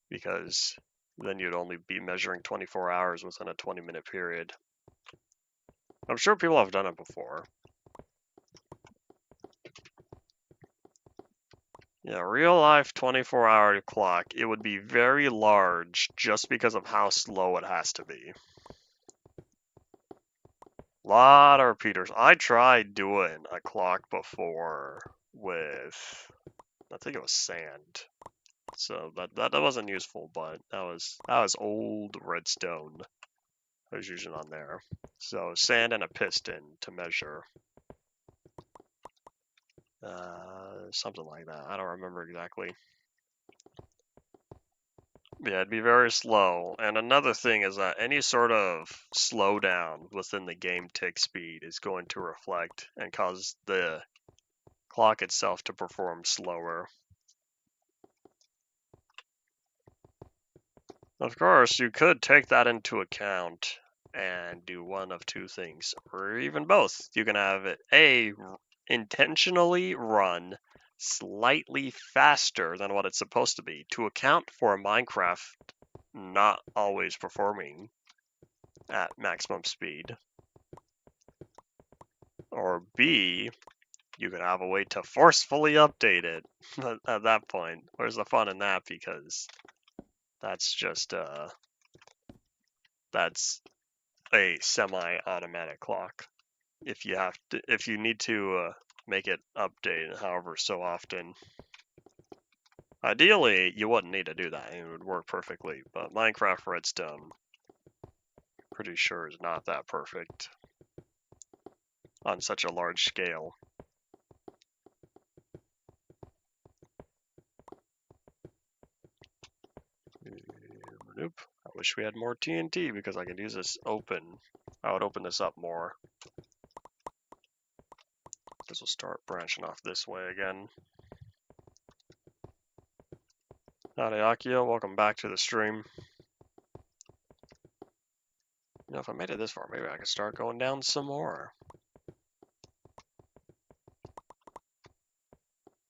because then you'd only be measuring 24 hours within a 20-minute period. I'm sure people have done it before. Yeah, real life 24-hour clock, it would be very large just because of how slow it has to be. Lot of repeaters. I tried doing a clock before with, I think it was sand. So that wasn't useful, but that was old redstone I was using on there. So sand and a piston to measure. Something like that. I don't remember exactly. Yeah, it'd be very slow. And another thing is that any sort of slowdown within the game tick speed is going to reflect and cause the clock itself to perform slower. Of course, you could take that into account and do one of two things, or even both. You can have it intentionally run slightly faster than what it's supposed to be to account for Minecraft not always performing at maximum speed. Or B, you could have a way to forcefully update it at that point. Where's the fun in that? Because that's just that's a semi-automatic clock. If you need to make it update, however, so often. Ideally, you wouldn't need to do that; it would work perfectly. But Minecraft Redstone, pretty sure, is not that perfect on such a large scale. Nope. I wish we had more TNT because I could use this open. I would open this up more. This will start branching off this way again. Howdy Akio, welcome back to the stream. You know, if I made it this far, maybe I could start going down some more.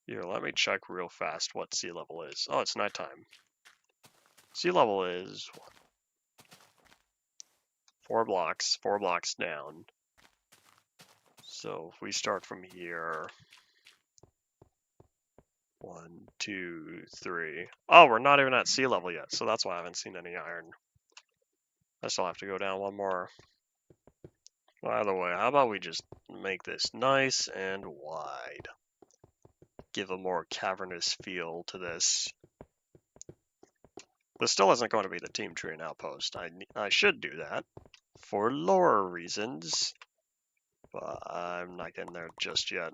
Here, let me check real fast what sea level is. Oh, it's nighttime. Sea level is 4 blocks down. So if we start from here, 1, 2, 3. Oh, we're not even at sea level yet, so that's why I haven't seen any iron. I still have to go down one more. By the way, how about we just make this nice and wide? Give a more cavernous feel to this. This still isn't going to be the team tree and outpost. I should do that for lore reasons, but I'm not getting there just yet.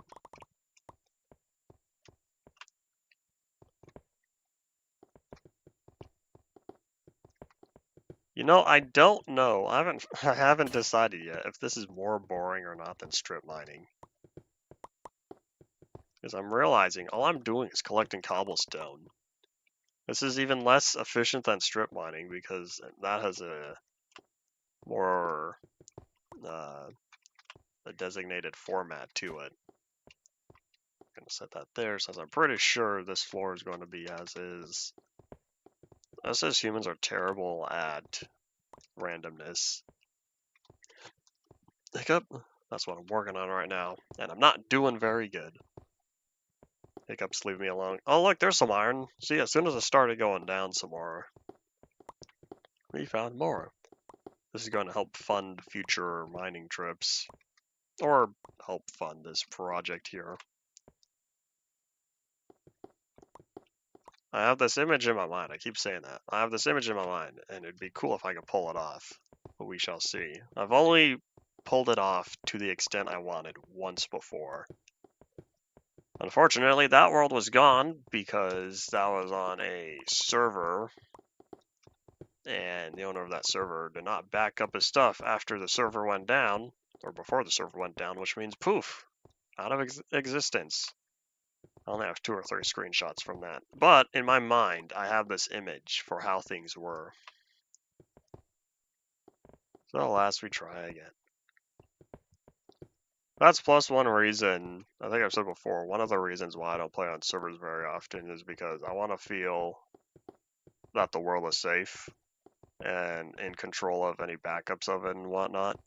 You know, I don't know. I haven't decided yet if this is more boring or not than strip mining. Because I'm realizing all I'm doing is collecting cobblestone. This is even less efficient than strip mining because that has a more a designated format to it. I'm gonna set that there since I'm pretty sure this floor is going to be as is. Us as humans are terrible at randomness. Hiccup, that's what I'm working on right now, and I'm not doing very good. Hiccups, leave me alone. Oh look, there's some iron. See, as soon as I started going down some more, we found more. This is going to help fund future mining trips, or help fund this project here. I have this image in my mind. I keep saying that. I have this image in my mind, and it'd be cool if I could pull it off, but we shall see. I've only pulled it off to the extent I wanted once before. Unfortunately, that world was gone because that was on a server, and the owner of that server did not back up his stuff after the server went down, or before the server went down, which means poof, out of existence. I only have 2 or 3 screenshots from that. But in my mind, I have this image for how things were. So alas, we try again. That's plus one reason, I think I've said before, one of the reasons why I don't play on servers very often is because I want to feel that the world is safe and in control of any backups of it and whatnot.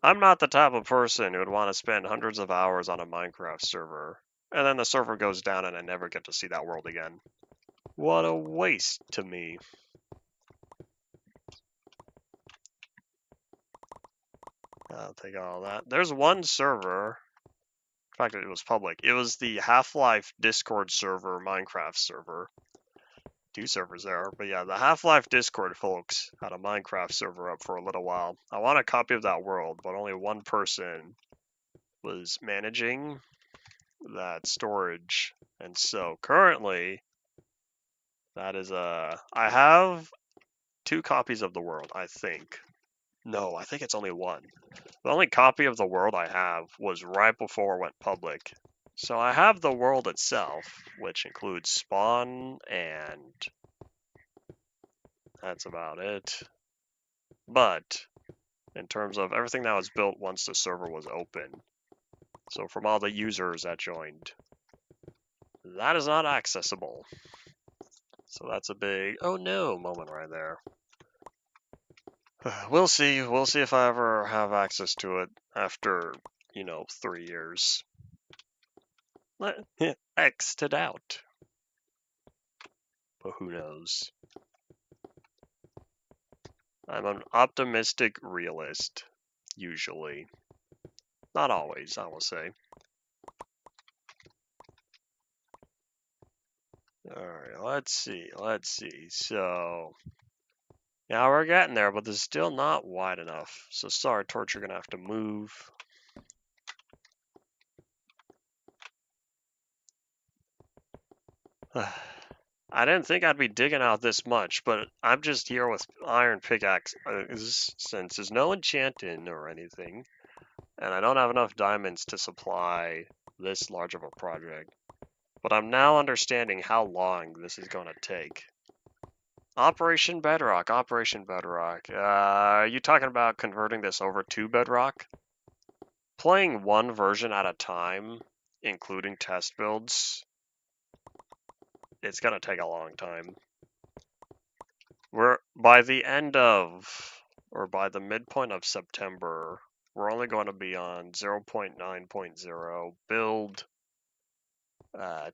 I'm not the type of person who would want to spend hundreds of hours on a Minecraft server, and then the server goes down and I never get to see that world again. What a waste to me. I'll take all that. There's one server, in fact, it was public. It was the Half-Life Discord server, Minecraft server. 2 servers there, but yeah, the Half-Life Discord folks had a Minecraft server up for a little while. I want a copy of that world, but only one person was managing that storage, and so currently, that is I have 2 copies of the world, I think. No, I think it's only 1. The only copy of the world I have was right before it went public. So I have the world itself, which includes spawn, and that's about it. But in terms of everything that was built once the server was open, so from all the users that joined, that is not accessible. So that's a big, oh no, moment right there. We'll see. We'll see if I ever have access to it after, 3 years. X'd it out. But who knows? I'm an optimistic realist, usually. Not always, I will say. Alright, let's see. So, yeah, we're getting there, but this is still not wide enough. So sorry, Torch, you're gonna have to move. I didn't think I'd be digging out this much, but I'm just here with iron pickaxe, since there's no enchanting or anything, and I don't have enough diamonds to supply this large of a project. But I'm now understanding how long this is going to take. Operation Bedrock. Are you talking about converting this over to Bedrock? Playing one version at a time, including test builds, it's going to take a long time. By the end of, or by the midpoint of September, we're only going to be on 0.9.0 build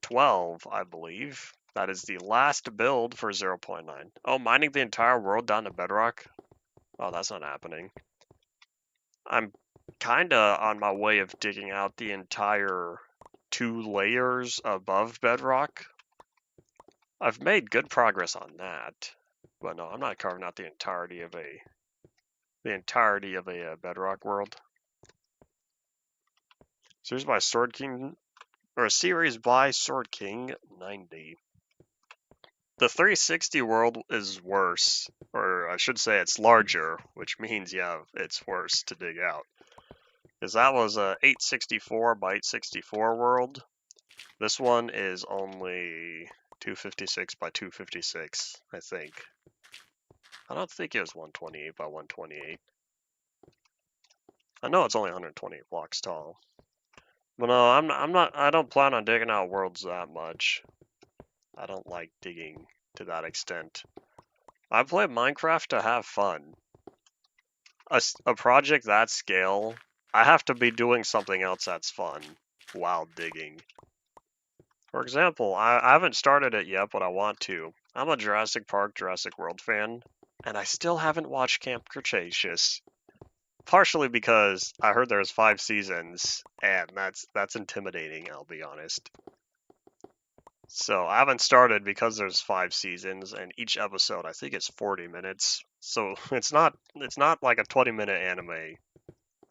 12, I believe. That is the last build for 0.9. Oh, mining the entire world down to bedrock? Oh, that's not happening. I'm kinda on my way of digging out the entire 2 layers above bedrock. I've made good progress on that. But no, I'm not carving out the entirety of a bedrock world. Series by Sword King, or a series by Sword King 90. The 360 world is worse, or I should say it's larger, which means, yeah, it's worse to dig out. Because that was a 864 by 864 world. This one is only 256 by 256, I think. I don't think it was 128 by 128. I know it's only 128 blocks tall. But no, I don't plan on digging out worlds that much. I don't like digging to that extent. I play Minecraft to have fun. A project that scale, I have to be doing something else that's fun while digging. For example, I haven't started it yet, but I want to. I'm a Jurassic Park, Jurassic World fan, and I still haven't watched Camp Cretaceous. Partially because I heard there's 5 seasons, and that's intimidating, I'll be honest. So I haven't started because there's 5 seasons, and each episode I think is 40 minutes. So it's not like a 20-minute anime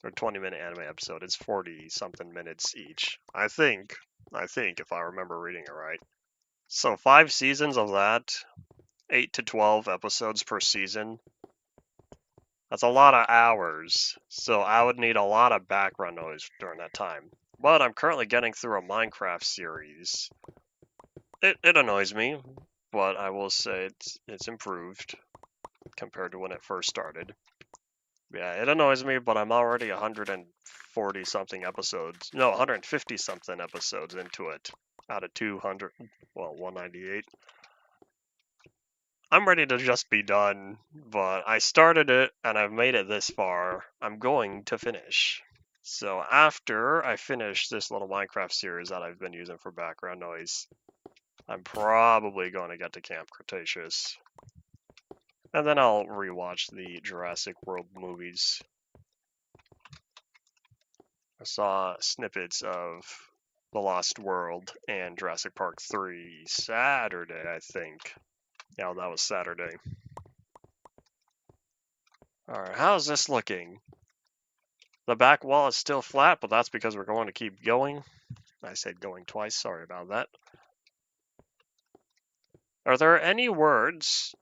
or 20-minute anime episode. It's 40 something minutes each. I think if I remember reading it right. So 5 seasons of that, 8 to 12 episodes per season. That's a lot of hours. So I would need a lot of background noise during that time. but I'm currently getting through a Minecraft series. It annoys me, but I will say it's improved compared to when it first started. Yeah, it annoys me, but I'm already 140 something episodes. No, 150 something episodes into it out of 200. Well, 198. I'm ready to just be done, but I started it and I've made it this far. I'm going to finish. So after I finish this little Minecraft series that I've been using for background noise, I'm probably going to get to Camp Cretaceous. And then I'll rewatch the Jurassic World movies. I saw snippets of The Lost World and Jurassic Park 3 Saturday, I think. Yeah, that was Saturday. Alright, how's this looking? The back wall is still flat, but that's because we're going to keep going. I said going twice, sorry about that. Are there any words,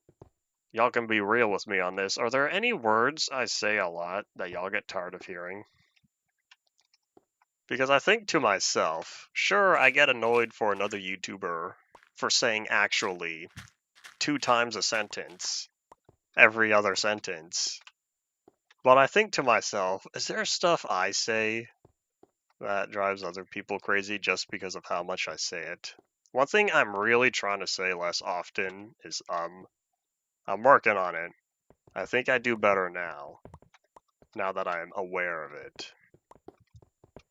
y'all can be real with me on this, are there any words I say a lot that y'all get tired of hearing? Because I think to myself, sure, I get annoyed for another YouTuber for saying actually 2 times a sentence, every other sentence. But I think to myself, is there stuff I say that drives other people crazy just because of how much I say it? One thing I'm really trying to say less often is I'm working on it. I think I do better now that I'm aware of it.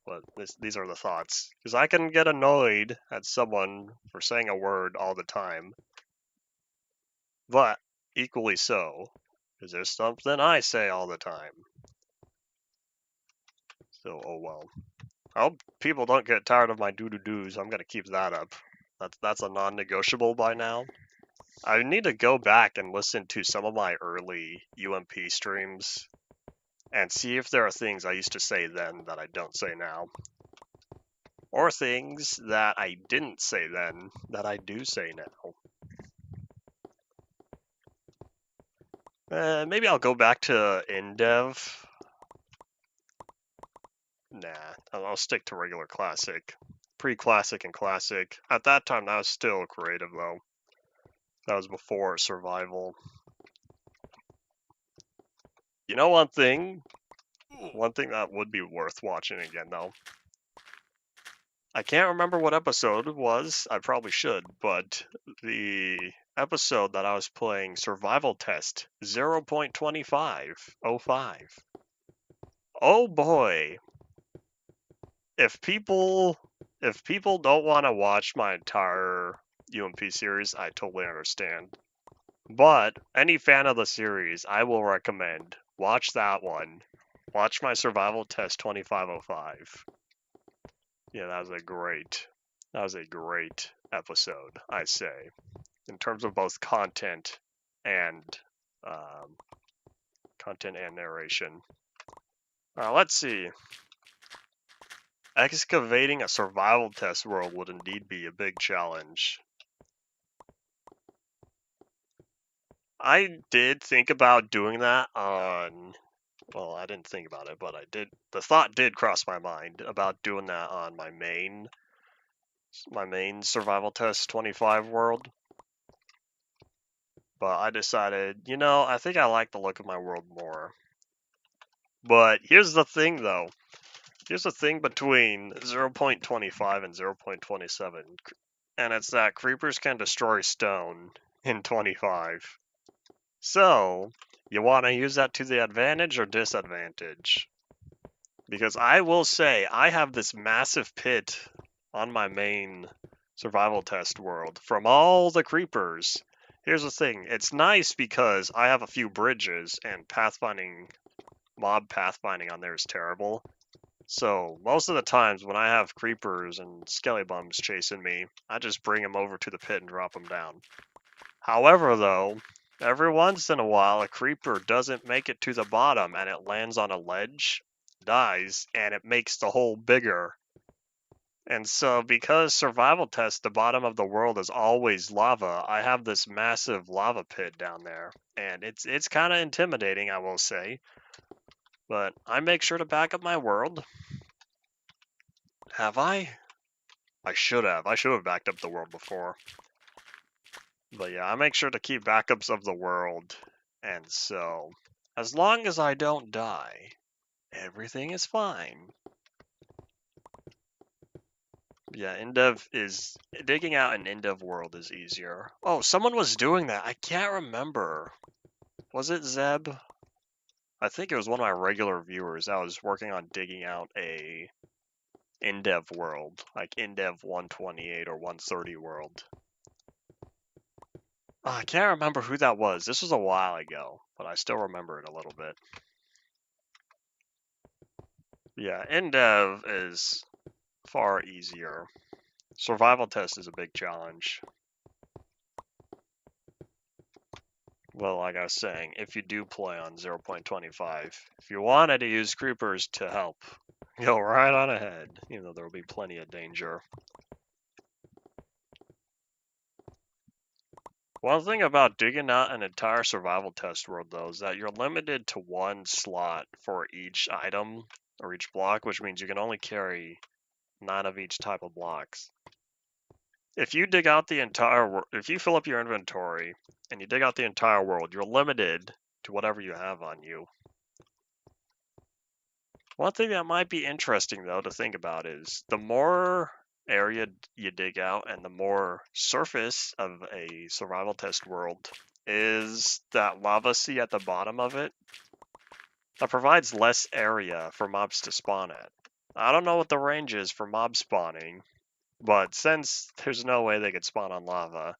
But these are the thoughts. Because I can get annoyed at someone for saying a word all the time, but equally so, because there's something I say all the time. So, oh well. I hope people don't get tired of my doo-doo-doos. I'm gonna keep that up. That's a non-negotiable by now. I need to go back and listen to some of my early UMP streams and see if there are things I used to say then that I don't say now. Or things that I didn't say then that I do say now. Maybe I'll go back to InDev. Nah, I'll stick to regular classic. Pre-classic and classic. At that time, that was still creative though. That was before survival. You know one thing that would be worth watching again though. I can't remember what episode it was. I probably should, but the episode that I was playing Survival Test 0.2505. Oh boy. If people don't want to watch my entire UMP series, I totally understand. But any fan of the series, I will recommend watch that one. Watch my Survival Test 2505. Yeah, that was a great episode, I say, in terms of both and um, content and narration. Let's see. Excavating a survival test world would indeed be a big challenge. I did think about doing that on. Well, I didn't think about it, but I did. The thought did cross my mind about doing that on my main survival test 25 world. But I decided, I think I like the look of my world more. But here's the thing, though. Here's the thing between 0.25 and 0.27, and it's that creepers can destroy stone in 25. So, you want to use that to the advantage or disadvantage? Because I will say, I have this massive pit on my main survival test world from all the creepers. Here's the thing, it's nice because I have a few bridges and mob pathfinding on there is terrible. So most of the times when I have creepers and skelly bums chasing me, I just bring them over to the pit and drop them down. However, though, every once in a while a creeper doesn't make it to the bottom and it lands on a ledge, dies, and it makes the hole bigger. And so because survival test, the bottom of the world is always lava, I have this massive lava pit down there. And it's kind of intimidating, I will say. But I make sure to back up my world. Have I? I should have. I should have backed up the world before. But yeah, I make sure to keep backups of the world. And so, as long as I don't die, everything is fine. Yeah, digging out an Indev world is easier. Oh, someone was doing that. I can't remember. Was it Zeb? I think it was one of my regular viewers that was working on digging out a Indev world, like Indev 128 or 130 world. I can't remember who that was. This was a while ago, but I still remember it a little bit. Yeah, Indev is far easier. Survival test is a big challenge. Well, like I was saying, if you do play on 0.25, if you wanted to use creepers to help, go right on ahead, even though there will be plenty of danger. One thing about digging out an entire survival test world, though, is that you're limited to one slot for each item or each block, which means you can only carry 9 of each type of blocks. If you dig out the entire if you fill up your inventory and you dig out the entire world, you're limited to whatever you have on you. One thing that might be interesting, though, to think about is the more area you dig out and the more surface of a survival test world is that lava sea at the bottom of it, that provides less area for mobs to spawn at. I don't know what the range is for mob spawning, but since there's no way they could spawn on lava,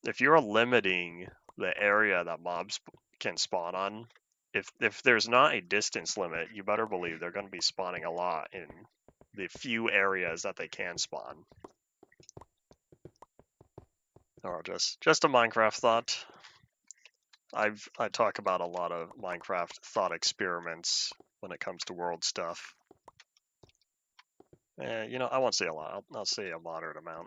if you're limiting the area that mobs can spawn on, if there's not a distance limit, you better believe they're going to be spawning a lot in the few areas that they can spawn. Or just a Minecraft thought. I talk about a lot of Minecraft thought experiments when it comes to world stuff. I won't say a lot. I'll say a moderate amount.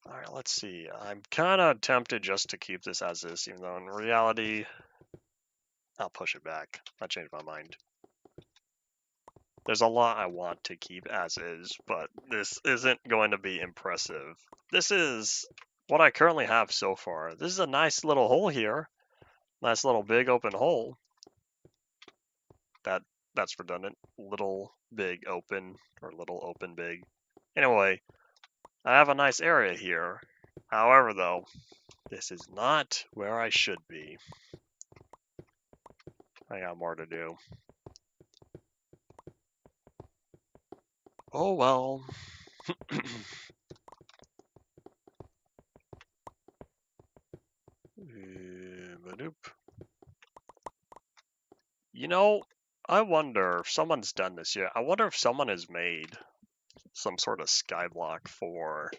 All right, let's see. I'm kind of tempted just to keep this as is, even though in reality, I'll push it back. I changed my mind. There's a lot I want to keep as is, but this isn't going to be impressive. This is what I currently have so far. This is a nice little hole here. Nice little big open hole. That's redundant. Little big open, or little open big. Anyway, I have a nice area here. However, though, this is not where I should be. I got more to do. Oh well. I wonder if someone's done this yet. I wonder if someone has made some sort of skyblock for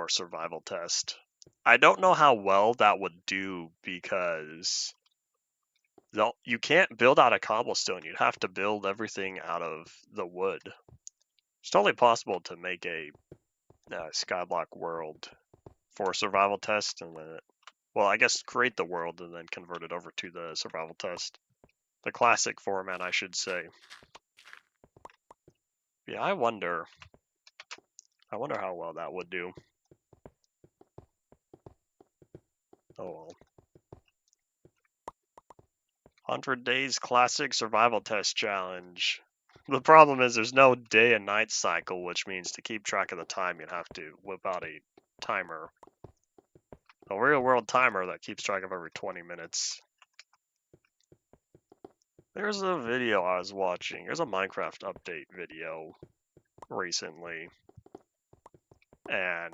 survival test. I don't know how well that would do because you can't build out of cobblestone. You'd have to build everything out of the wood. It's totally possible to make a skyblock world for survival test and then, well, I guess create the world and then convert it over to the survival test. The classic format, I should say. Yeah, I wonder how well that would do. Oh well. 100 Days Classic Survival Test Challenge. The problem is there's no day and night cycle, which means to keep track of the time, you'd have to whip out a timer. A real world timer that keeps track of every 20 minutes. There's a video I was watching. There's a Minecraft update video recently. And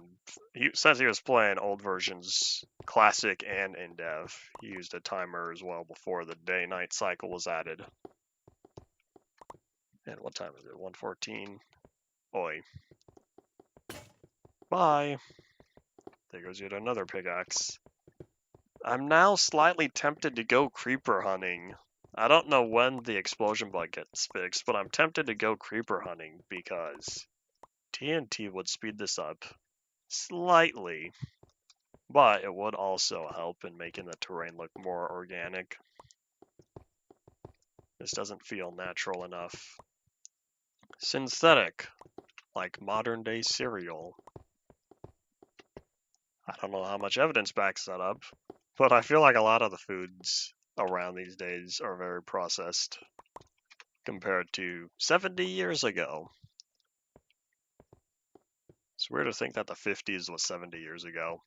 since he was playing old versions, Classic and Indev, he used a timer as well before the day-night cycle was added. And what time is it? 1:14. Oi. Bye. There goes yet another pickaxe. I'm now slightly tempted to go creeper hunting. I don't know when the explosion bug gets fixed, but I'm tempted to go creeper hunting because TNT would speed this up slightly, but it would also help in making the terrain look more organic. This doesn't feel natural enough. Synthetic, like modern day cereal. I don't know how much evidence backs that up, but I feel like a lot of the foods around these days are very processed compared to 70 years ago. It's weird to think that the 50s was 70 years ago,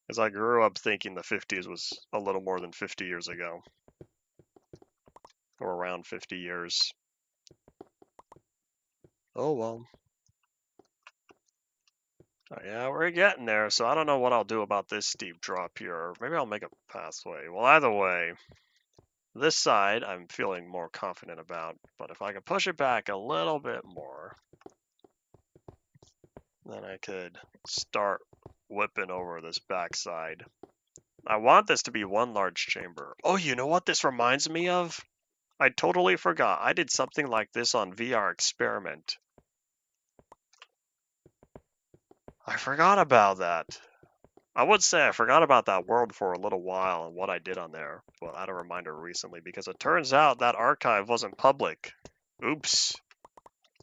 as I grew up thinking the 50s was a little more than 50 years ago, or around 50 years. Oh well. Oh, yeah, we're getting there, so I don't know what I'll do about this steep drop here. Maybe I'll make a pathway. Well, either way, this side I'm feeling more confident about, but if I could push it back a little bit more, then I could start whipping over this backside. I want this to be one large chamber. Oh, you know what this reminds me of? I totally forgot. I did something like this on VR Experiment. I forgot about that. I would say I forgot about that world for a little while and what I did on there, but I had a reminder recently because it turns out that archive wasn't public. Oops.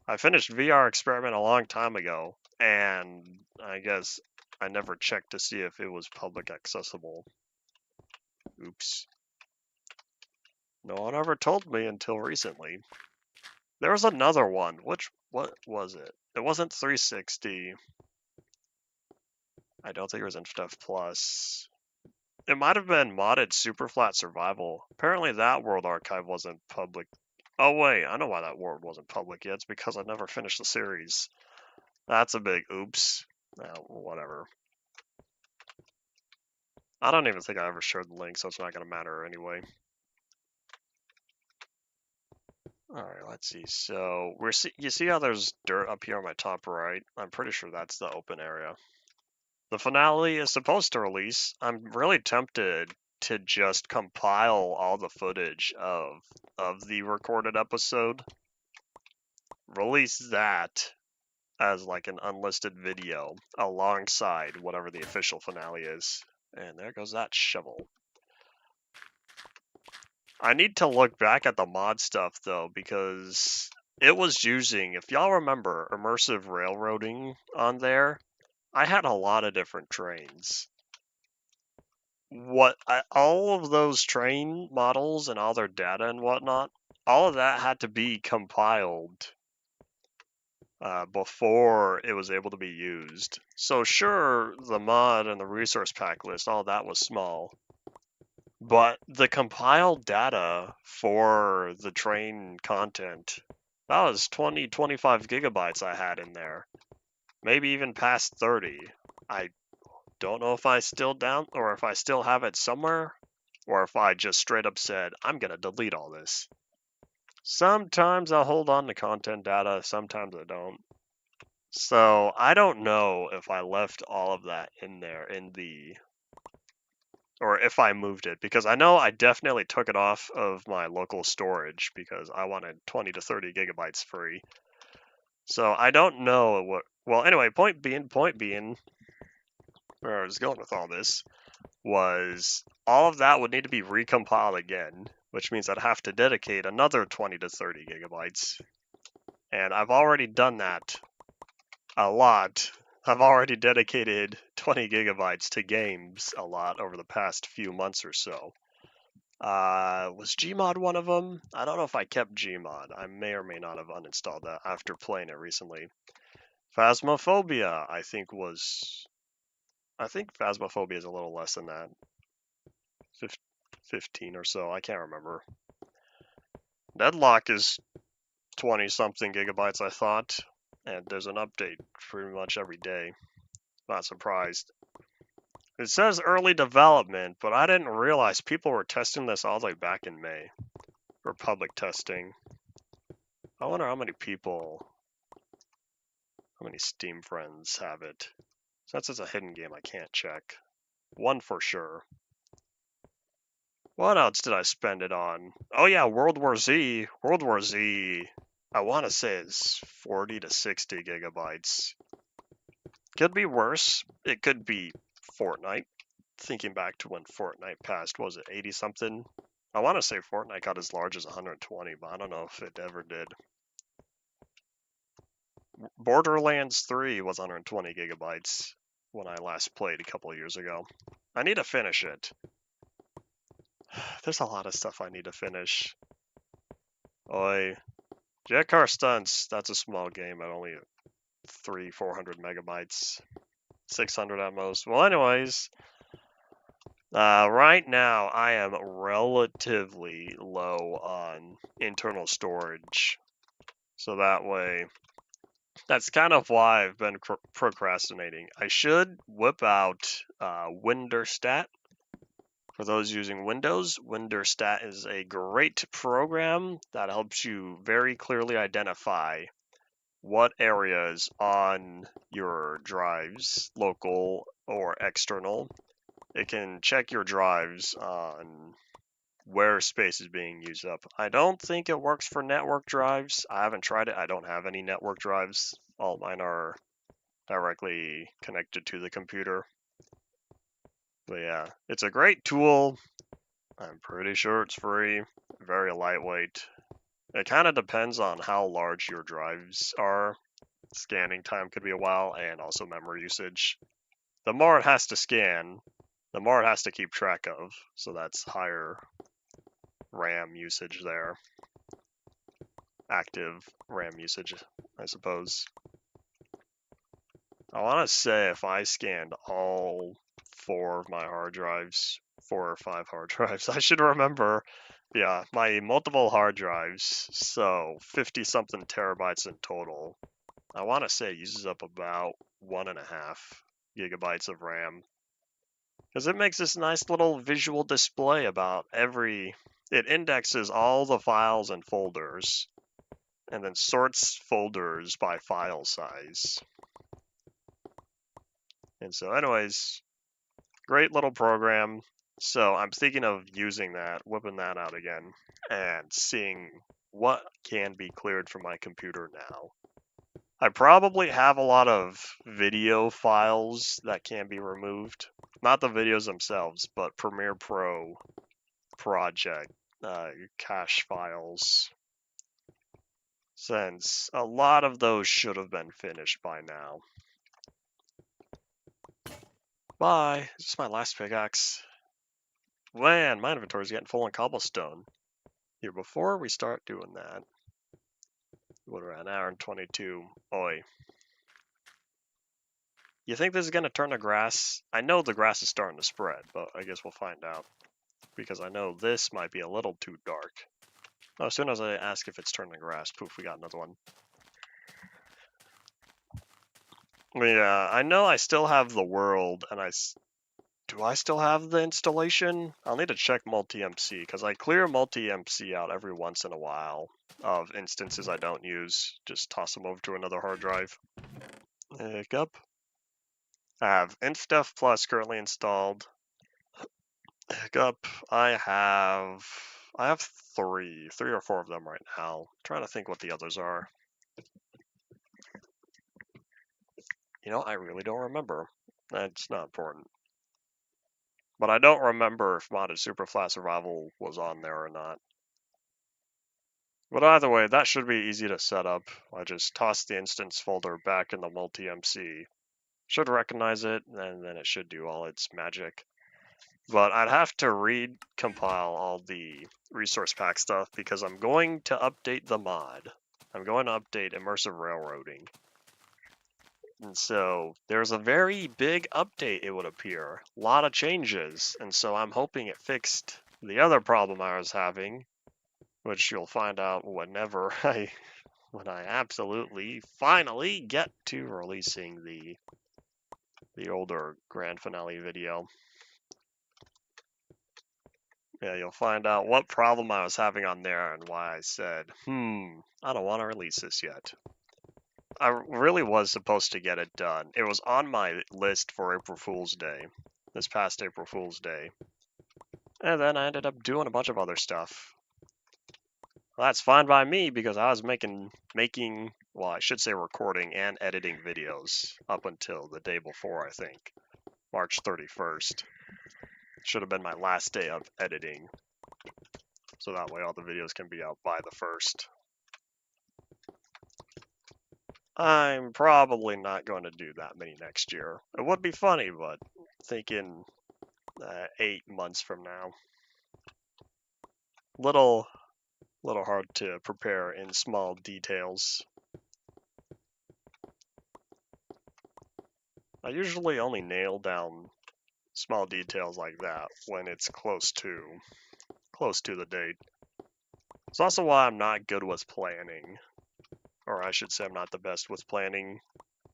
I finished VR Experiment a long time ago, and I guess I never checked to see if it was public accessible. Oops. No one ever told me until recently. There was another one. What was it? It wasn't 360. I don't think it was InfDev Plus. It might have been modded Super Flat Survival. Apparently that world archive wasn't public. Oh wait, I know why that world wasn't public yet. It's because I never finished the series. That's a big oops. Whatever. I don't even think I ever shared the link, so it's not going to matter anyway. Alright, let's see. So, you see how there's dirt up here on my top right? I'm pretty sure that's the open area. The finale is supposed to release. I'm really tempted to just compile all the footage of the recorded episode, release that as like an unlisted video alongside whatever the official finale is. And there goes that shovel. I need to look back at the mod stuff though, because it was using, if y'all remember, immersive railroading on there. I had a lot of different trains. All of those train models and all their data and whatnot, all of that had to be compiled before it was able to be used. So sure, the mod and the resource pack list, all that was small, but the compiled data for the train content, that was 20, 25 gigabytes I had in there, maybe even past 30. I don't know if I still if I still have it somewhere, or if I just straight up said, I'm gonna delete all this. Sometimes I'll hold on to content data, sometimes I don't. So I don't know if I left all of that in there or if I moved it, because I know I definitely took it off of my local storage because I wanted 20 to 30 gigabytes free. So I don't know well, anyway, point being, where I was going with all this was all of that would need to be recompiled again, which means I'd have to dedicate another 20 to 30 gigabytes. And I've already done that a lot. I've already dedicated 20 gigabytes to games a lot over the past few months or so. Was Gmod one of them? I don't know if I kept Gmod. I may or may not have uninstalled that after playing it recently. Phasmophobia, I think Phasmophobia is a little less than that. 15 or so, I can't remember. Deadlock is 20 something gigabytes, I thought, and there's an update pretty much every day. Not surprised. It says early development, but I didn't realize people were testing this all the way back in May. For public testing. I wonder how many Steam friends have it. Since it's a hidden game, I can't check. One for sure. What else did I spend it on? Oh yeah, World War Z. World War Z, I want to say it's 40 to 60 gigabytes. Could be worse. It could be Fortnite. Thinking back to when Fortnite passed, was it 80 something? I want to say Fortnite got as large as 120, but I don't know if it ever did. Borderlands 3 was 120 gigabytes when I last played a couple of years ago. I need to finish it. There's a lot of stuff I need to finish. Oi. Jet Car Stunts, that's a small game at only 400 megabytes. 600 at most. Well, anyways, right now I am relatively low on internal storage. So that way, that's kind of why I've been procrastinating. I should whip out Windorstat. For those using Windows, Windorstat is a great program that helps you very clearly identify what areas on your drives, local or external. It can check your drives on where space is being used up. I don't think it works for network drives. I haven't tried it. I don't have any network drives. All mine are directly connected to the computer. But yeah, it's a great tool. I'm pretty sure it's free, very lightweight. It kind of depends on how large your drives are. Scanning time could be a while, and also memory usage. The more it has to scan, the more it has to keep track of, so that's higher RAM usage there. Active RAM usage, I suppose. I want to say if I scanned all 4 of my hard drives, 4 or 5 hard drives, I should remember, yeah, my multiple hard drives, so 50 something terabytes in total. I want to say it uses up about 1.5 gigabytes of RAM. Because it makes this nice little visual display about it indexes all the files and folders, and then sorts folders by file size. And so anyways, great little program. So I'm thinking of using that, whipping that out again, and seeing what can be cleared from my computer now. I probably have a lot of video files that can be removed. Not the videos themselves, but Premiere Pro project cache files. Since a lot of those should have been finished by now. Bye. This is my last pickaxe. Man, my inventory's getting full on cobblestone. Here, before we start doing that, we're at an hour and 22. Oi. You think this is going to turn to grass? I know the grass is starting to spread, but I guess we'll find out. Because I know this might be a little too dark. Oh, as soon as I ask if it's turning to grass, poof, we got another one. Yeah, I know I still have the world, and do I still have the installation? I'll need to check multi-MC, because I clear multi-MC out every once in a while of instances I don't use. Just toss them over to another hard drive. Hiccup. I have Instaff Plus currently installed. Hiccup. I have 3 or 4 of them right now. I'm trying to think what the others are. You know, I really don't remember. That's not important. But I don't remember if modded Superflat Survival was on there or not. But either way, that should be easy to set up. I just toss the instance folder back in the multi-MC. Should recognize it, and then it should do all its magic. But I'd have to recompile all the resource pack stuff because I'm going to update the mod. I'm going to update Immersive Railroading. And so there's a very big update, it would appear. A lot of changes. And so I'm hoping it fixed the other problem I was having, which you'll find out when I absolutely finally get to releasing the older grand finale video. Yeah, you'll find out what problem I was having on there and why I said, I don't want to release this yet. I really was supposed to get it done. It was on my list for April Fool's Day, this past April Fool's Day. And then I ended up doing a bunch of other stuff. Well, that's fine by me because I was making, well, I should say recording and editing videos up until the day before, I think, March 31st. Should have been my last day of editing. so that way all the videos can be out by the 1st. I'm probably not going to do that many next year. It would be funny, but thinking 8 months from now. Little hard to prepare in small details. I usually only nail down small details like that when it's close to the date. It's also why I'm not good with planning, or I should say I'm not the best with planning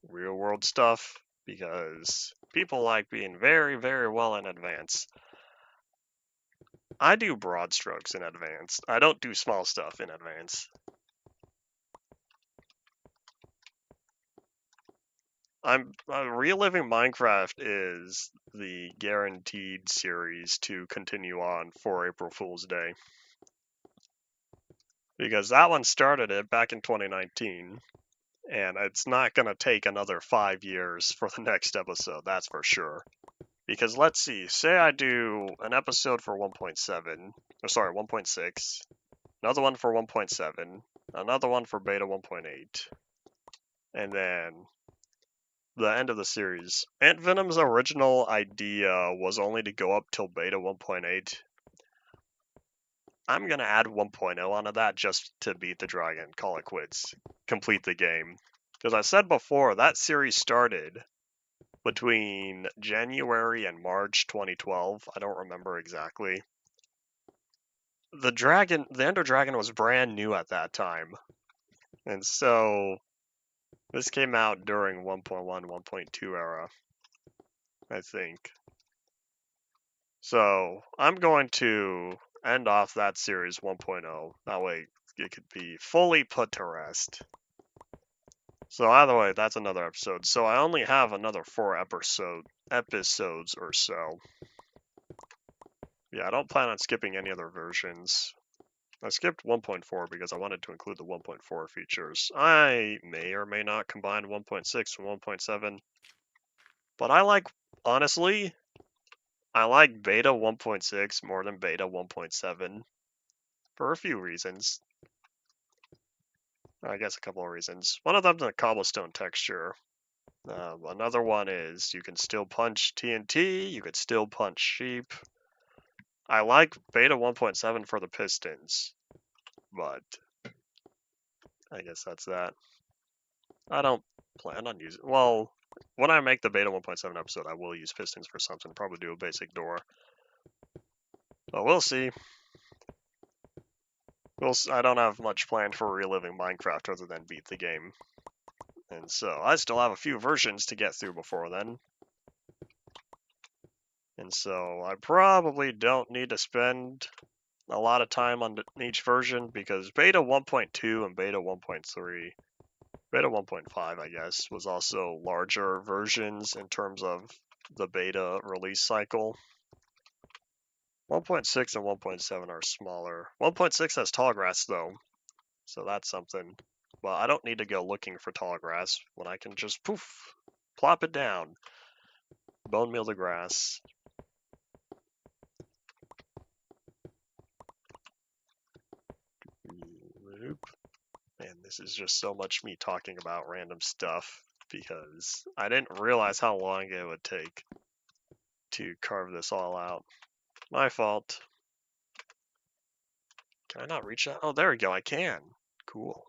real world stuff, because people like being very, very well in advance. I do broad strokes in advance. I don't do small stuff in advance. Reliving Minecraft is the guaranteed series to continue on for April Fool's Day. Because that one started it back in 2019, and it's not going to take another 5 years for the next episode, that's for sure. Because let's see, say I do an episode for 1.6, another one for 1.7, another one for beta 1.8, and then the end of the series. Ant Venom's original idea was only to go up till beta 1.8. I'm gonna add 1.0 onto that just to beat the dragon, call it quits, complete the game. Because I said before, that series started between January and March 2012. I don't remember exactly. The Ender Dragon was brand new at that time. And so this came out during 1.1, 1.2 era, I think. So I'm going to end off that series 1.0. That way it could be fully put to rest. So either way, that's another episode. So I only have another 4 episodes or so. Yeah, I don't plan on skipping any other versions. I skipped 1.4 because I wanted to include the 1.4 features. I may or may not combine 1.6 and 1.7. But honestly, I like beta 1.6 more than beta 1.7 for a few reasons. I guess a couple of reasons. One of them's the cobblestone texture. Another one is you can still punch TNT, you could still punch sheep. I like beta 1.7 for the pistons, but I guess that's that. I don't plan on using. Well, when I make the beta 1.7 episode, I will use pistons for something. Probably do a basic door. But we'll see. I don't have much planned for reliving Minecraft other than beat the game. And so I still have a few versions to get through before then. And so I probably don't need to spend a lot of time on each version because beta 1.2 and beta 1.3, beta 1.5, I guess, was also larger versions in terms of the beta release cycle. 1.6 and 1.7 are smaller. 1.6 has tall grass though, so that's something. But I don't need to go looking for tall grass when I can just poof, plop it down, bone meal the grass. Man, this is just so much me talking about random stuff because I didn't realize how long it would take to carve this all out. My fault. Can I not reach that? Oh, there we go. I can. Cool.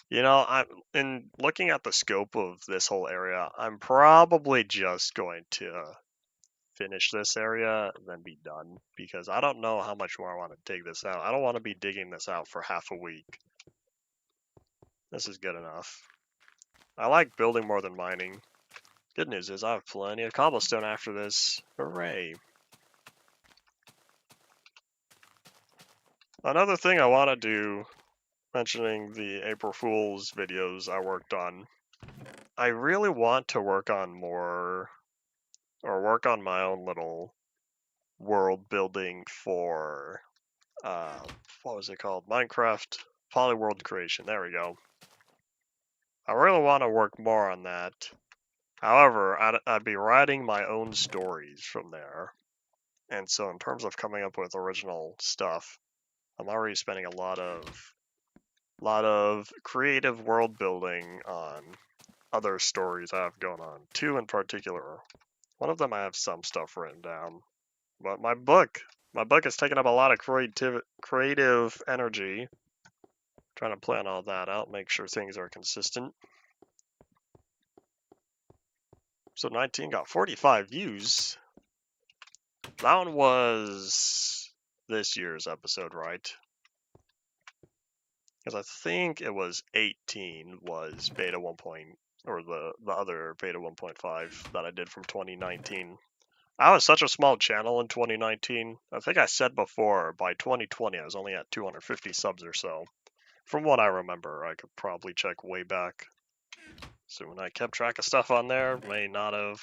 You know, in looking at the scope of this whole area, I'm probably just going to finish this area and then be done because I don't know how much more I want to dig this out. I don't want to be digging this out for half a week. This is good enough. I like building more than mining. Good news is I have plenty of cobblestone after this. Hooray. Another thing I want to do, mentioning the April Fool's videos I worked on, I really want to work on more, or work on my own little world building for, what was it called? Minecraft Polyworld Creation. There we go. I really want to work more on that. However, I'd be writing my own stories from there. And so in terms of coming up with original stuff, I'm already spending a lot of creative world building on other stories I have going on. Two in particular. One of them I have some stuff written down. But my book is taking up a lot of creative energy. Trying to plan all that out, make sure things are consistent. So 19 got 45 views. That one was this year's episode, right? Because I think it was 18 was beta 1. Or the other beta 1.5 that I did from 2019. I was such a small channel in 2019. I think I said before, by 2020, I was only at 250 subs or so. From what I remember, I could probably check way back. So when I kept track of stuff on there, may not have.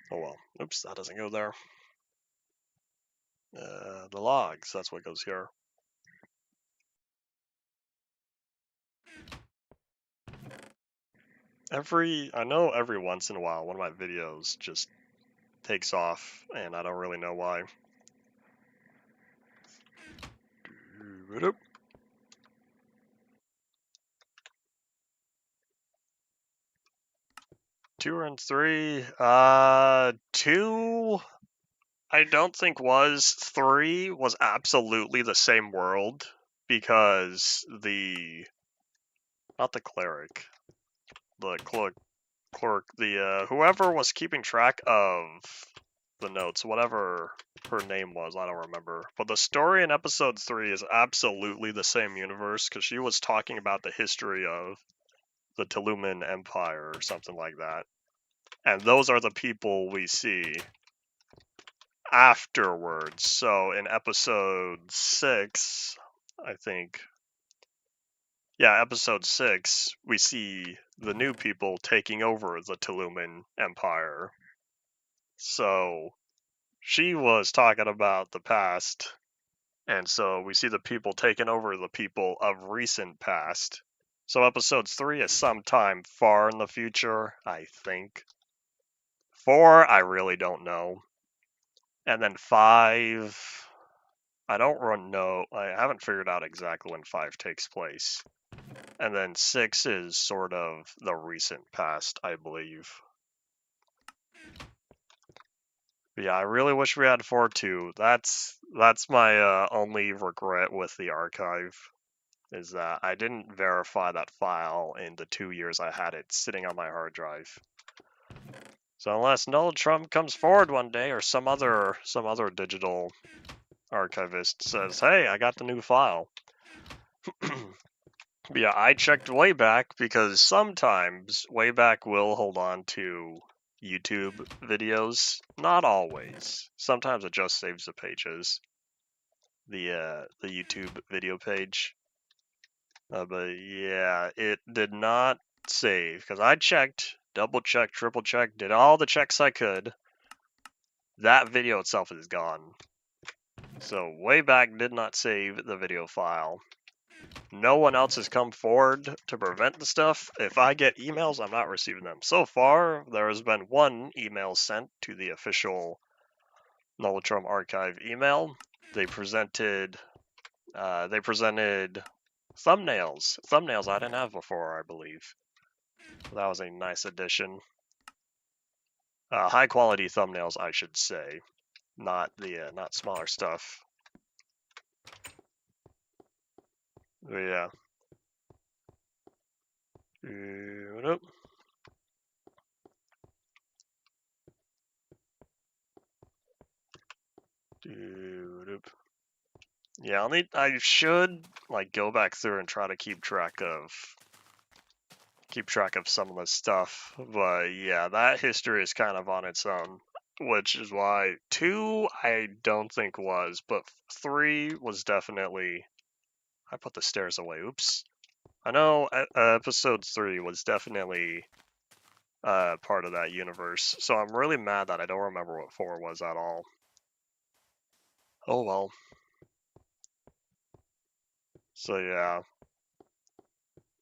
Oh well. Oops, that doesn't go there. The logs, that's what goes here. I know every once in a while, one of my videos just takes off, and I don't really know why. Two and three. Two, I don't think was. Three was absolutely the same world because not the cleric, the clerk, the whoever was keeping track of the notes, whatever her name was, I don't remember. But the story in episode 3 is absolutely the same universe because she was talking about the history of the Tuluman Empire or something like that. And those are the people we see afterwards. So in episode 6, I think, yeah, episode 6, we see the new people taking over the Tuluman Empire. So she was talking about the past, and so we see the people taking over the people of recent past. So episode 3 is sometime far in the future, I think. 4, I really don't know. And then 5, I don't know. I haven't figured out exactly when 5 takes place. And then 6 is sort of the recent past, I believe. But yeah, I really wish we had 4 too. That's my only regret with the archive, is that I didn't verify that file in the 2 years I had it sitting on my hard drive. So unless Donald Trump comes forward one day, or some other digital archivist says, "Hey, I got the new file." But yeah, I checked Wayback because sometimes Wayback will hold on to YouTube videos. Not always. Sometimes it just saves the pages. The YouTube video page. But yeah, it did not save because I checked, double checked, triple checked, did all the checks I could. That video itself is gone. So Wayback did not save the video file. No one else has come forward to prevent the stuff. If I get emails, I'm not receiving them. So far, there has been one email sent to the official Nolatrum archive email. They presented thumbnails I didn't have before, I believe. That was a nice addition. High quality thumbnails, I should say, not smaller stuff. But yeah. Yeah, I should like go back through and try to keep track of some of the stuff. But yeah, that history is kind of on its own, which is why 2 I don't think was, but 3 was definitely. I put the stairs away. Oops. I know episode 3 was definitely part of that universe, so I'm really mad that I don't remember what 4 was at all. Oh well. So yeah.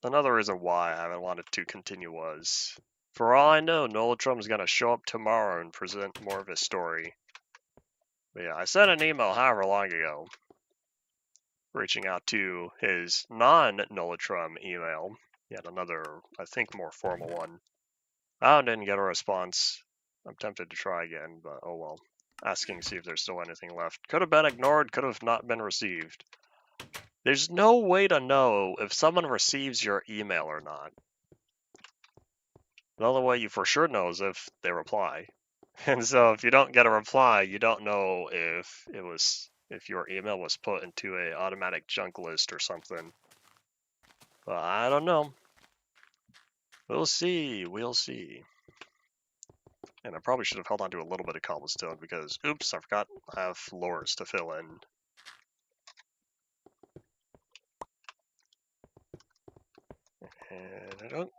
Another reason why I haven't wanted to continue was, for all I know, Nolatrum is going to show up tomorrow and present more of his story. But yeah, I sent an email however long ago, reaching out to his non-Nolitrum email, yet another, I think, more formal one. I didn't get a response. I'm tempted to try again, but oh well. Asking to see if there's still anything left. Could have been ignored, could have not been received. There's no way to know if someone receives your email or not. The only way you for sure know is if they reply. And so if you don't get a reply, you don't know if your email was put into a automatic junk list or something. But I don't know. We'll see. We'll see. And I probably should have held on to a little bit of cobblestone because, oops, I forgot I have floors to fill in. And I don't.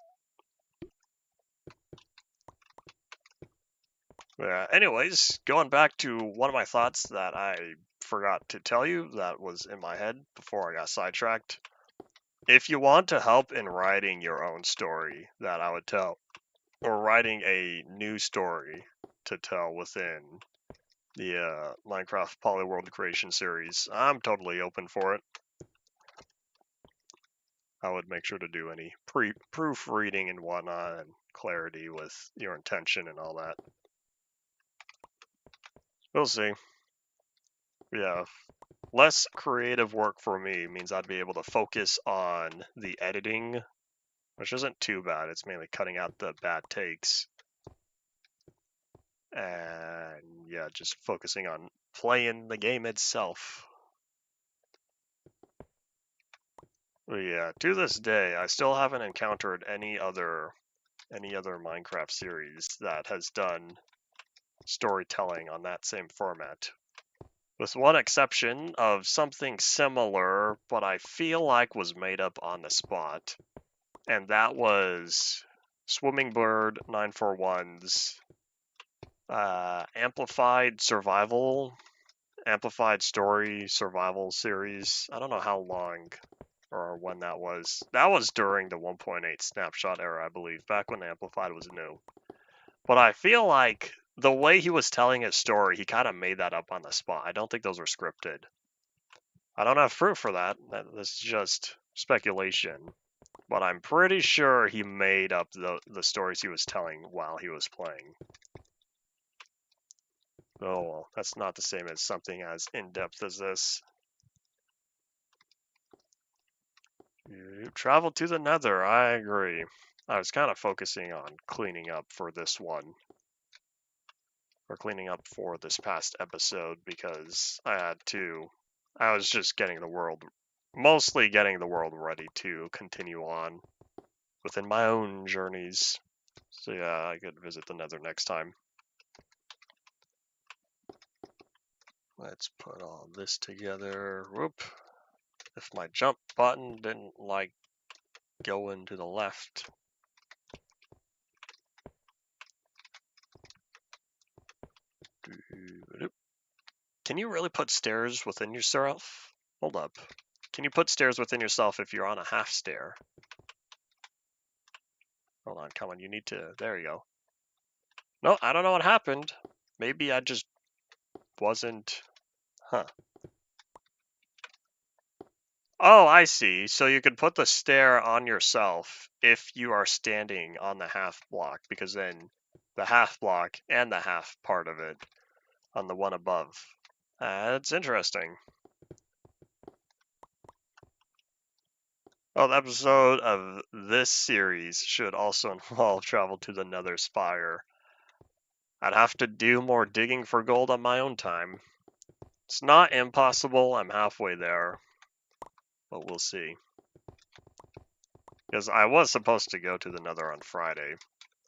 Anyways, going back to one of my thoughts that I forgot to tell you that was in my head before I got sidetracked. If you want to help in writing your own story that I would tell, or writing a new story to tell within the Minecraft Polyworld Creation series, I'm totally open for it. I would make sure to do any proofreading and whatnot and clarity with your intention and all that. We'll see. Yeah, less creative work for me means I'd be able to focus on the editing, which isn't too bad. It's mainly cutting out the bad takes. And yeah, just focusing on playing the game itself. But yeah, to this day, I still haven't encountered any other Minecraft series that has done storytelling on that same format. With one exception of something similar, but I feel like was made up on the spot. And that was Swimming Bird 941's Amplified Story Survival series. I don't know how long or when that was. That was during the 1.8 snapshot era, I believe, back when Amplified was new. But I feel like the way he was telling his story, he kind of made that up on the spot. I don't think those were scripted. I don't have proof for that. That's just speculation. But I'm pretty sure he made up the stories he was telling while he was playing. Oh well, that's not the same as something as in-depth as this. You travel to the Nether, I agree. I was kind of focusing on cleaning up for this one. Or cleaning up for this past episode because I was just mostly getting the world ready to continue on within my own journeys. So yeah, I could visit the Nether next time. Let's put all this together. Whoop. If my jump button didn't like going to the left. Can you really put stairs within yourself? Hold up. Can you put stairs within yourself if you're on a half stair? Hold on, come on, you need to, there you go. No, I don't know what happened. Maybe I just wasn't, huh. Oh, I see. So you could put the stair on yourself if you are standing on the half block, because then the half block and the half part of it on the one above. That's interesting. Well, the episode of this series should also involve travel to the Nether Spire. I'd have to do more digging for gold on my own time. It's not impossible, I'm halfway there, but we'll see. Because I was supposed to go to the Nether on Friday.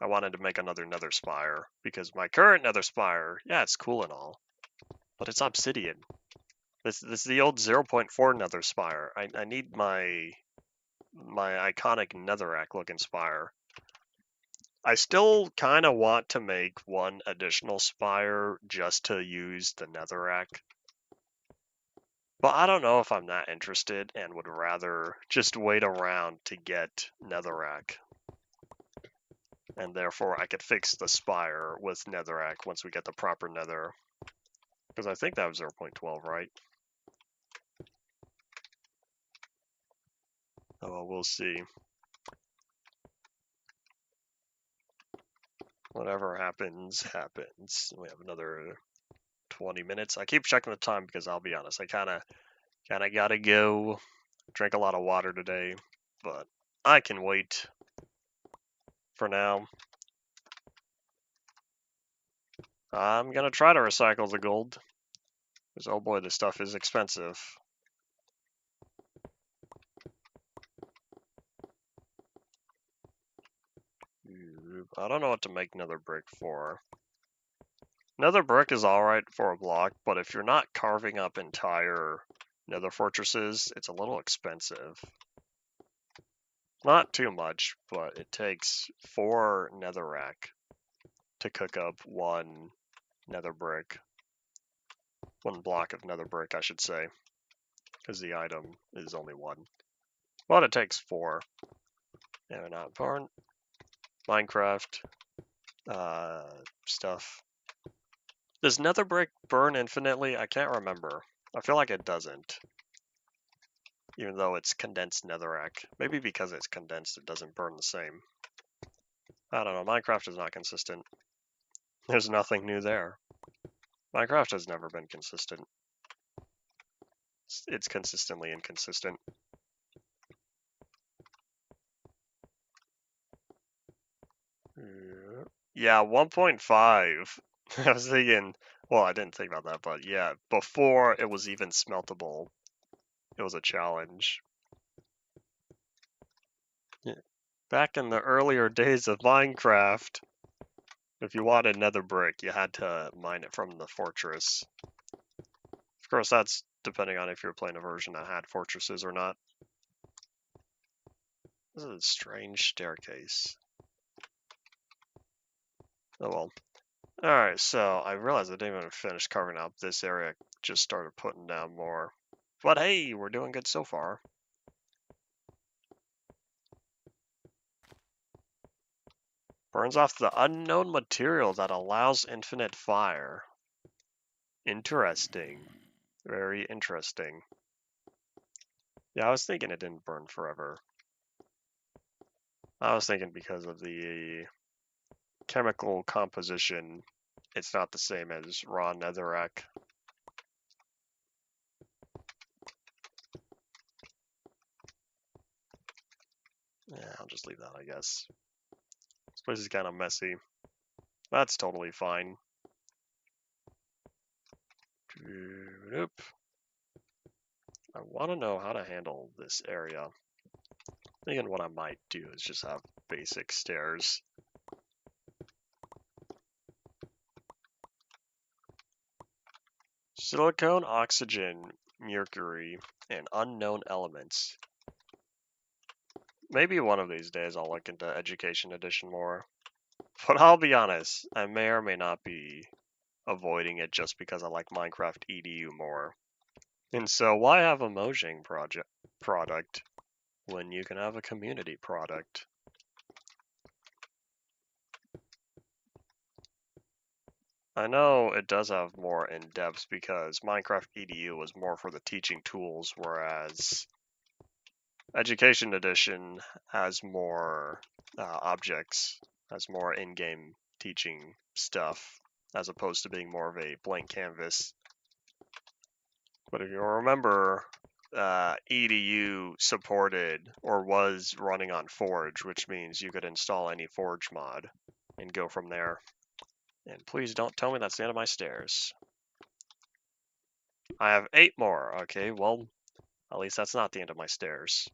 I wanted to make another Nether Spire, because my current Nether Spire, yeah, it's cool and all, but it's obsidian. This is the old 0.4 Nether Spire. I need my iconic netherrack looking spire. I still kind of want to make one additional spire just to use the netherrack. But I don't know if I'm that interested and would rather just wait around to get netherrack. And therefore I could fix the spire with netherrack once we get the proper nether. Because I think that was 0.12, right? Oh, well, we'll see. Whatever happens, happens. We have another 20 minutes. I keep checking the time because I'll be honest, I kind of gotta go. Drink a lot of water today, but I can wait for now. I'm gonna try to recycle the gold. Because, oh boy, this stuff is expensive. I don't know what to make nether brick for. Nether brick is alright for a block, but if you're not carving up entire nether fortresses, it's a little expensive. Not too much, but it takes 4 netherrack to cook up 1 nether brick. 1 block of nether brick, I should say. Because the item is only 1. But it takes 4. Yeah, not barn. Minecraft stuff. Does nether brick burn infinitely? I can't remember. I feel like it doesn't. Even though it's condensed netherrack. Maybe because it's condensed, it doesn't burn the same. I don't know. Minecraft is not consistent. There's nothing new there. Minecraft has never been consistent. It's consistently inconsistent. Yeah, 1.5. I was thinking, well, I didn't think about that, but yeah, before it was even smeltable, it was a challenge. Yeah. Back in the earlier days of Minecraft, if you wanted nether brick, you had to mine it from the fortress. Of course, that's depending on if you're playing a version that had fortresses or not. This is a strange staircase. Oh well. Alright, so I realized I didn't even finish carving out this area. Just started putting down more. But hey, we're doing good so far. Burns off the unknown material that allows infinite fire. Interesting. Very interesting. Yeah, I was thinking it didn't burn forever. I was thinking because of the chemical composition, it's not the same as raw netherrack. Yeah, I'll just leave that, I guess. This place is kind of messy. That's totally fine. Nope. I want to know how to handle this area. Thinking what I might do is just have basic stairs. Silicone, oxygen, mercury, and unknown elements. Maybe one of these days I'll look into Education Edition more. But I'll be honest, I may or may not be avoiding it just because I like Minecraft EDU more. And so why have a Mojang product when you can have a community product? I know it does have more in-depth because Minecraft EDU was more for the teaching tools, whereas Education Edition has more objects, has more in-game teaching stuff, as opposed to being more of a blank canvas. But if you remember, EDU supported or was running on Forge, which means you could install any Forge mod and go from there. And please don't tell me that's the end of my stairs. I have 8 more. Okay, well, at least that's not the end of my stairs.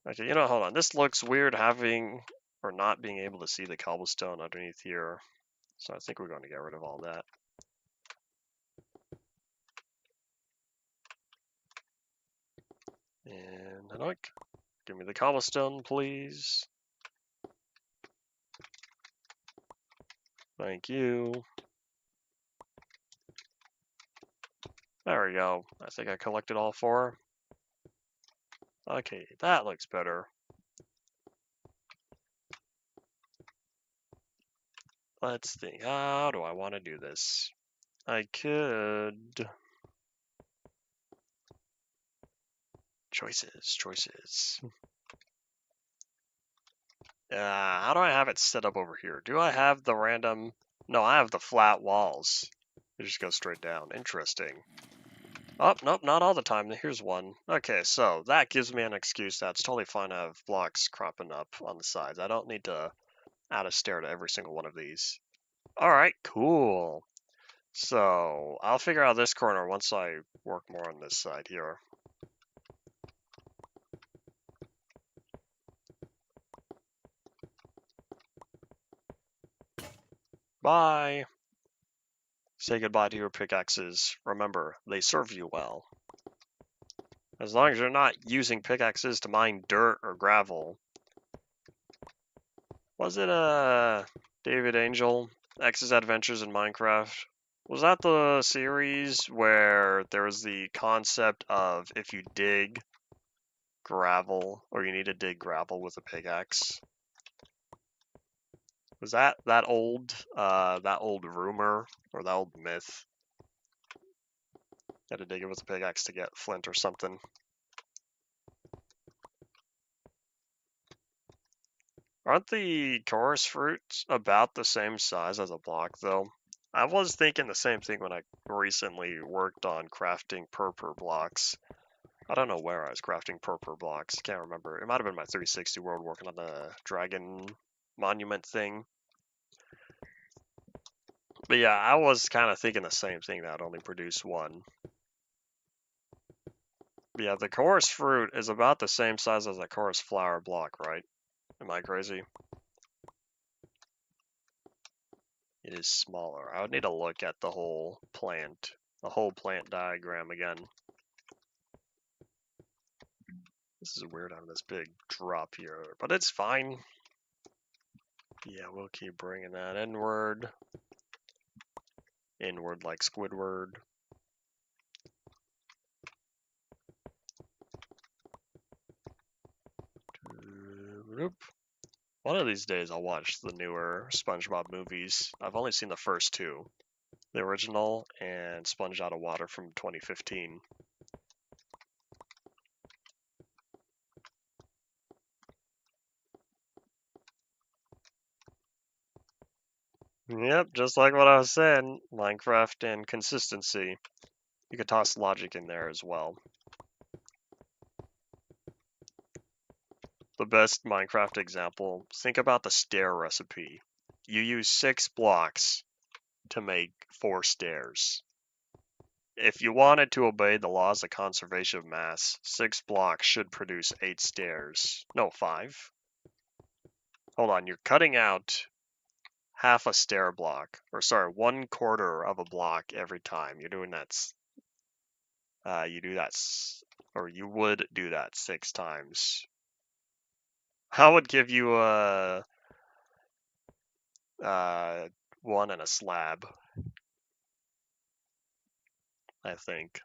Okay, you know, hold on. This looks weird having or not being able to see the cobblestone underneath here. So I think we're going to get rid of all that. And look, give me the cobblestone, please. Thank you. There we go. I think I collected all 4. Okay, that looks better. Let's think. How do I want to do this? I could... Choices. How do I have it set up over here? Do I have the random... No, I have the flat walls. They just go straight down. Interesting. Oh, nope, not all the time. Here's one. Okay, so that gives me an excuse that's totally fine to have blocks cropping up on the sides. I don't need to add a stair to every single one of these. Alright, cool. So, I'll figure out this corner once I work more on this side here. Bye! Say goodbye to your pickaxes. Remember, they serve you well. As long as you're not using pickaxes to mine dirt or gravel. Was it David Angel, X's Adventures in Minecraft? Was that the series where there was the concept of if you dig gravel, or you need to dig gravel with a pickaxe? Was that old rumor or that old myth? You had to dig it with a pickaxe to get flint or something. Aren't the chorus fruits about the same size as a block though? I was thinking the same thing when I recently worked on crafting purple blocks. I don't know where I was crafting purple blocks. Can't remember. It might have been my 360 world working on the dragon monument thing. But yeah, I was kind of thinking the same thing, that I'd only produce one. But yeah, the chorus fruit is about the same size as a chorus flower block, right? Am I crazy? It is smaller. I would need to look at the whole plant diagram again. This is weird having this big drop here, but it's fine. Yeah, we'll keep bringing that inward. Inward like Squidward. One of these days I'll watch the newer SpongeBob movies. I've only seen the first two. The original and Sponge Out of Water from 2015. Yep, just like what I was saying, Minecraft and consistency. You could toss logic in there as well. The best Minecraft example, think about the stair recipe. You use 6 blocks to make 4 stairs. If you wanted to obey the laws of conservation of mass, 6 blocks should produce 8 stairs. No, 5. Hold on, you're cutting out half a stair block, or sorry, 1/4 of a block every time. You're doing that, you would do that 6 times. I would give you a 1 and a slab, I think.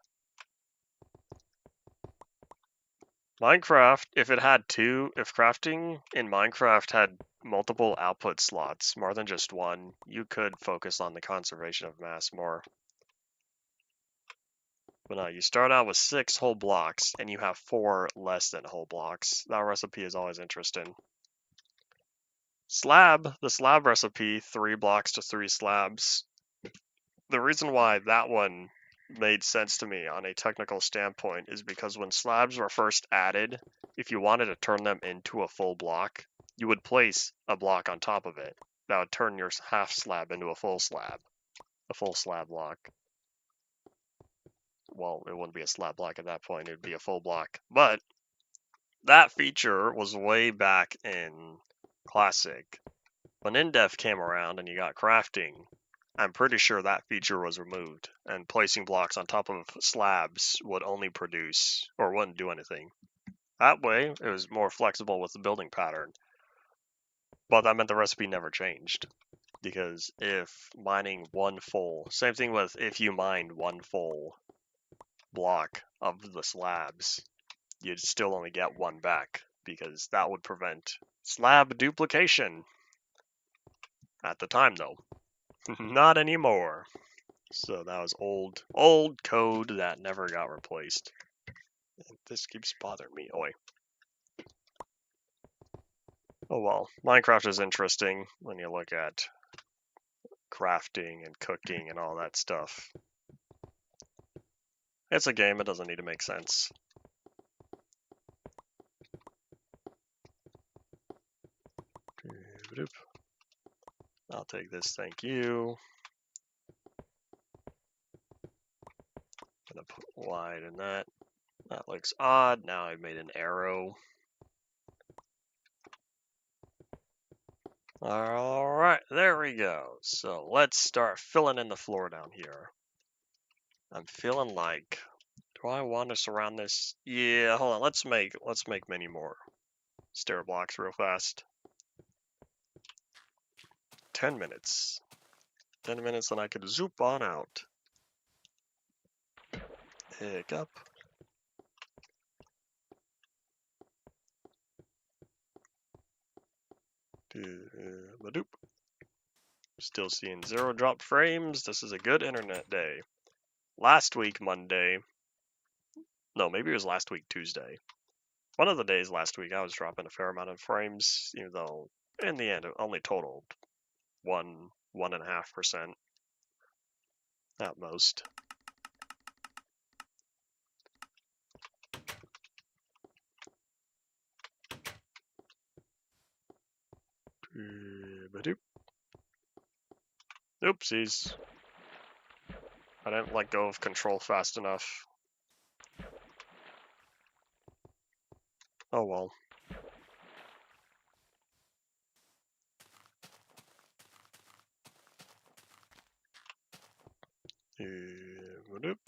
Minecraft, if crafting in Minecraft had multiple output slots, more than just one, you could focus on the conservation of mass more. But no, you start out with 6 whole blocks, and you have 4 less than whole blocks. That recipe is always interesting. The slab recipe, 3 blocks to 3 slabs. The reason why that one made sense to me on a technical standpoint is because when slabs were first added, if you wanted to turn them into a full block, you would place a block on top of it. That would turn your half slab into a full slab block. Well, it wouldn't be a slab block at that point, it would be a full block. But that feature was way back in Classic. When InDef came around and you got crafting, I'm pretty sure that feature was removed, and placing blocks on top of slabs would only produce, or wouldn't do anything. That way, it was more flexible with the building pattern. But that meant the recipe never changed. Because if mining same thing with if you mined 1 full block of the slabs, you'd still only get 1 back, because that would prevent slab duplication. At the time, though. Not anymore. So that was old code that never got replaced. And this keeps bothering me. Oh, wait. Oh well, Minecraft is interesting when you look at crafting and cooking and all that stuff. It's a game, it doesn't need to make sense. I'll take this, thank you. Gonna put wide in that. That looks odd. Now I've made an arrow. Alright, there we go. So let's start filling in the floor down here. I'm feeling like, do I want to surround this? Yeah, hold on, let's make many more stair blocks real fast. 10 minutes. 10 minutes and I could zoop on out. Pick up. Badoop. Still seeing 0 drop frames. This is a good internet day. Last week, Monday. No, maybe it was last week, Tuesday. One of the days last week, I was dropping a fair amount of frames, even though in the end it only totaled 1.5% at most. Badoop. Oopsies. I didn't let go of control fast enough. Oh well. Badoop.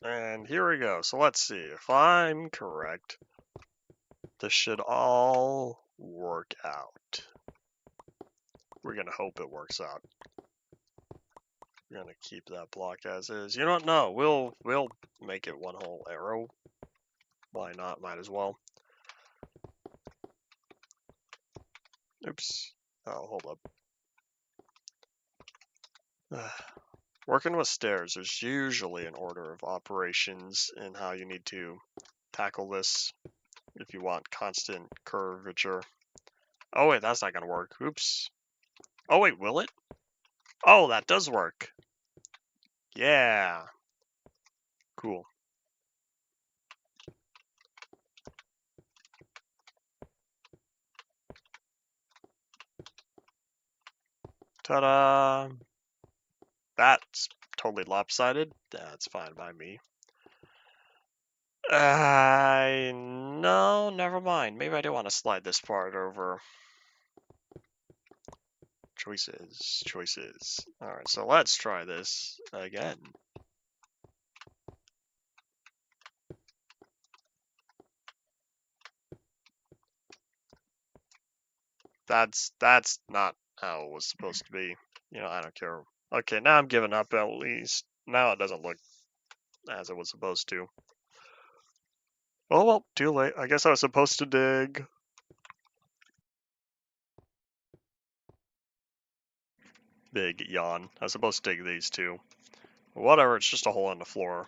And here we go. So let's see. If I'm correct, this should all work out. We're gonna hope it works out. We're gonna keep that block as is. You know what? No, we'll make it one whole arrow. Why not? Might as well. Oops. Oh, hold up. Working with stairs, there's usually an order of operations in how you need to tackle this if you want constant curvature. Oh wait, that's not gonna work. Oops. Oh wait, will it? Oh, that does work. Yeah. Cool. Ta-da! That's totally lopsided. That's fine by me. No, never mind. Maybe I do want to slide this part over. Choices. Alright, so let's try this again. That's not how it was supposed to be. You know, I don't care. Okay, now I'm giving up at least. Now it doesn't look as it was supposed to. Oh well, too late. I guess I was supposed to dig. Big yawn. I was supposed to dig these two. Whatever, it's just a hole in the floor.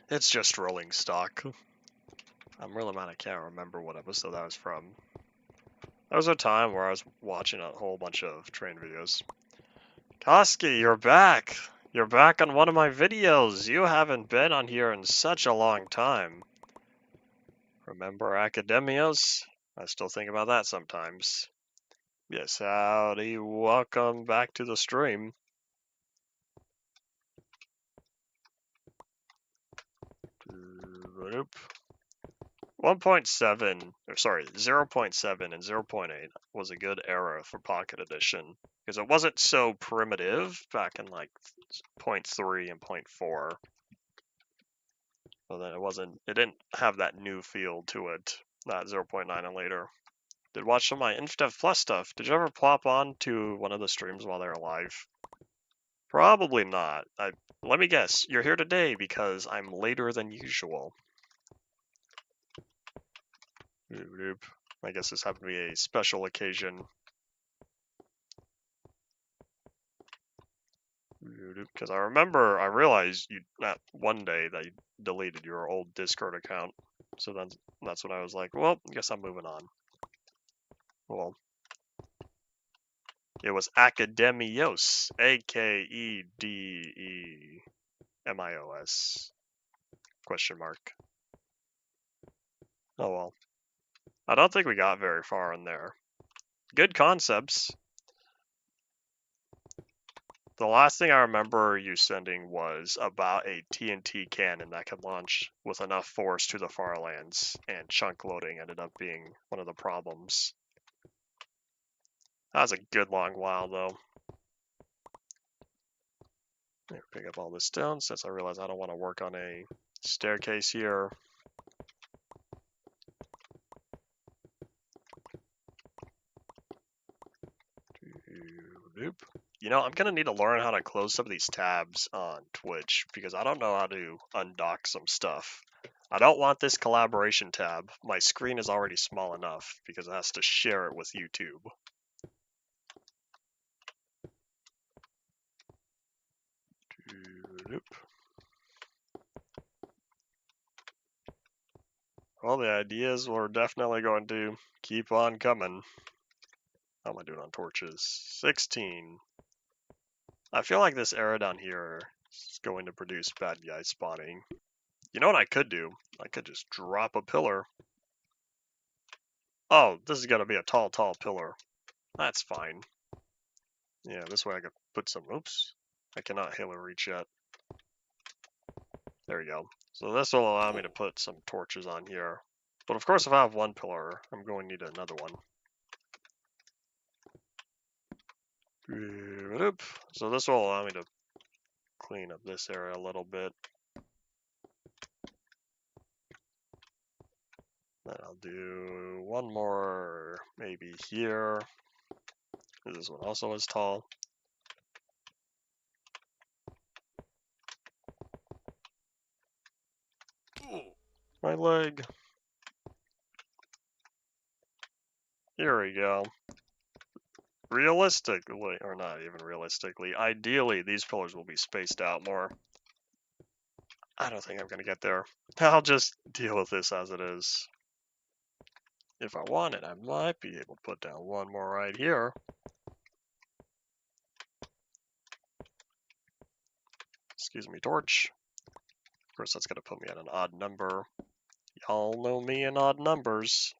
It's just rolling stock. I'm really mad I can't remember what episode that was from. There was a time where I was watching a whole bunch of train videos. Koski, you're back! You're back on one of my videos! You haven't been on here in such a long time. Remember Academios? I still think about that sometimes. Yes, howdy, welcome back to the stream. Boop. 1.7, or sorry, 0.7 and 0.8 was a good era for Pocket Edition because it wasn't so primitive back in like 0.3 and 0.4. Well, then it didn't have that new feel to it, that 0.9 and later. Did watch some of my InfDev Plus stuff. Did you ever plop on to one of the streams while they're live? Probably not. Let me guess, you're here today because I'm later than usual. I guess this happened to be a special occasion. Because I realized you that one day that you deleted your old Discord account. So that's when I was like, well, I guess I'm moving on. Well, it was Academios, Akedemios, question mark. Oh well. I don't think we got very far in there. Good concepts. The last thing I remember you sending was about a TNT cannon that could launch with enough force to the far lands, and chunk loading ended up being one of the problems. That was a good long while, though. Pick up all this stone since I realize I don't want to work on a staircase here. Nope. You know, I'm going to need to learn how to close some of these tabs on Twitch because I don't know how to undock some stuff. I don't want this collaboration tab. My screen is already small enough because it has to share it with YouTube. Nope. Well, the ideas were definitely going to keep on coming. How am I doing on torches? 16. I feel like this area down here is going to produce bad guy spawning. You know what I could do? I could just drop a pillar. Oh, this is going to be a tall pillar. That's fine. Yeah, this way I could put some... Oops. I cannot halo reach yet. There we go. So this will allow me to put some torches on here. But of course, if I have one pillar, I'm going to need another one. So this will allow me to clean up this area a little bit. Then I'll do one more maybe here. This one also is tall. My leg. Here we go. Realistically, or not even realistically, ideally these pillars will be spaced out more. I don't think I'm going to get there. I'll just deal with this as it is. If I wanted, I might be able to put down one more right here. Excuse me, torch. Of course, that's going to put me at an odd number. Y'all know me in odd numbers.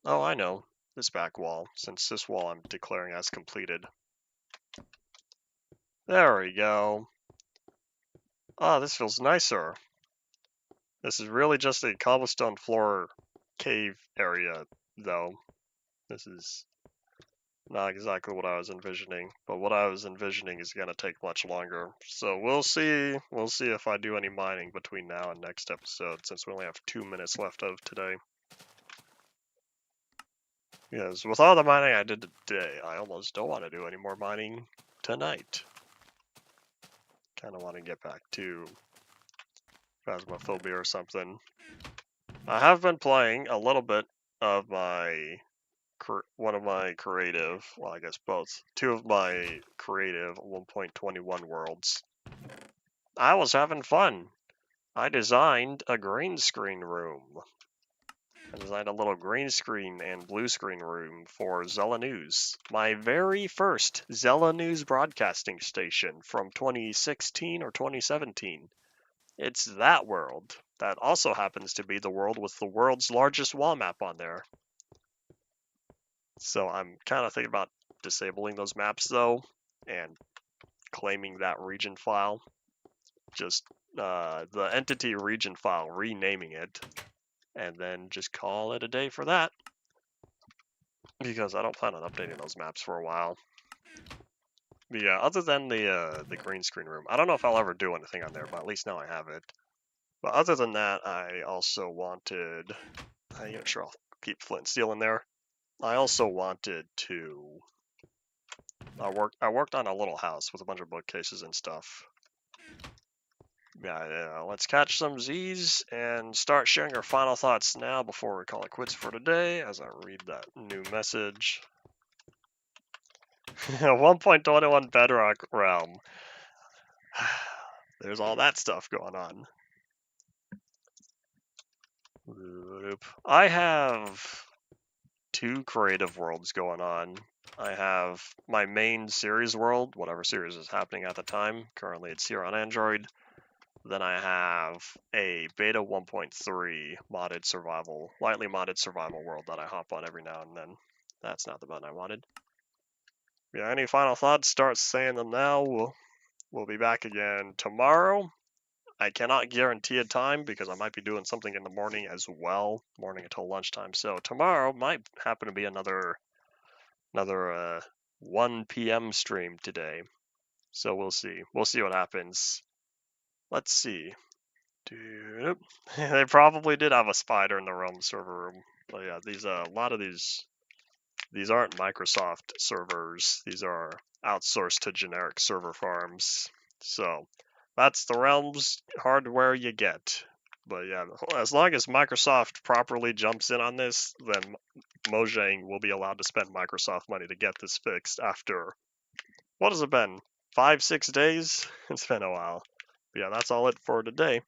Oh, I know. This back wall, since this wall I'm declaring as completed. There we go. Ah, this feels nicer. This is really just a cobblestone floor cave area, though. This is not exactly what I was envisioning, but what I was envisioning is going to take much longer. So we'll see. We'll see if I do any mining between now and next episode, since we only have 2 minutes left of today. Yes, with all the mining I did today, I almost don't want to do any more mining tonight. Kind of want to get back to Phasmophobia or something. I have been playing a little bit of one of my creative, well, I guess both, two of my creative 1.21 worlds. I was having fun. I designed a green screen room. I designed a little green screen and blue screen room for Zella News, my very first Zella News broadcasting station from 2016 or 2017. It's that world. That also happens to be the world with the world's largest wall map on there. So I'm kind of thinking about disabling those maps though, and claiming that region file. Just the entity region file, renaming it, and then just call it a day for that. Because I don't plan on updating those maps for a while. But yeah, other than the green screen room, I don't know if I'll ever do anything on there, but at least now I have it. But other than that, I also wanted, sure, I'll keep flint and steel in there. I also wanted to, I worked on a little house with a bunch of bookcases and stuff. Yeah, let's catch some Z's and start sharing our final thoughts now before we call it quits for today as I read that new message. 1.21 Bedrock Realm. There's all that stuff going on. I have 2 creative worlds going on. I have my main series world, whatever series is happening at the time. Currently it's here on Android. Then I have a beta 1.3 modded survival, lightly modded survival world that I hop on every now and then. That's not the button I wanted. Yeah, any final thoughts? Start saying them now. We'll be back again tomorrow. I cannot guarantee a time because I might be doing something in the morning as well, morning until lunchtime. So tomorrow might happen to be another 1 p.m. stream today. So we'll see. We'll see what happens. Let's see. They probably did have a spider in the Realm server room. But yeah, a lot of these aren't Microsoft servers. These are outsourced to generic server farms. So that's the Realm's hardware you get. But yeah, as long as Microsoft properly jumps in on this, then Mojang will be allowed to spend Microsoft money to get this fixed after, what has it been, 5-6 days? It's been a while. But yeah, that's all it for today.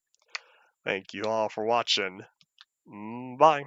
Thank you all for watching. Bye.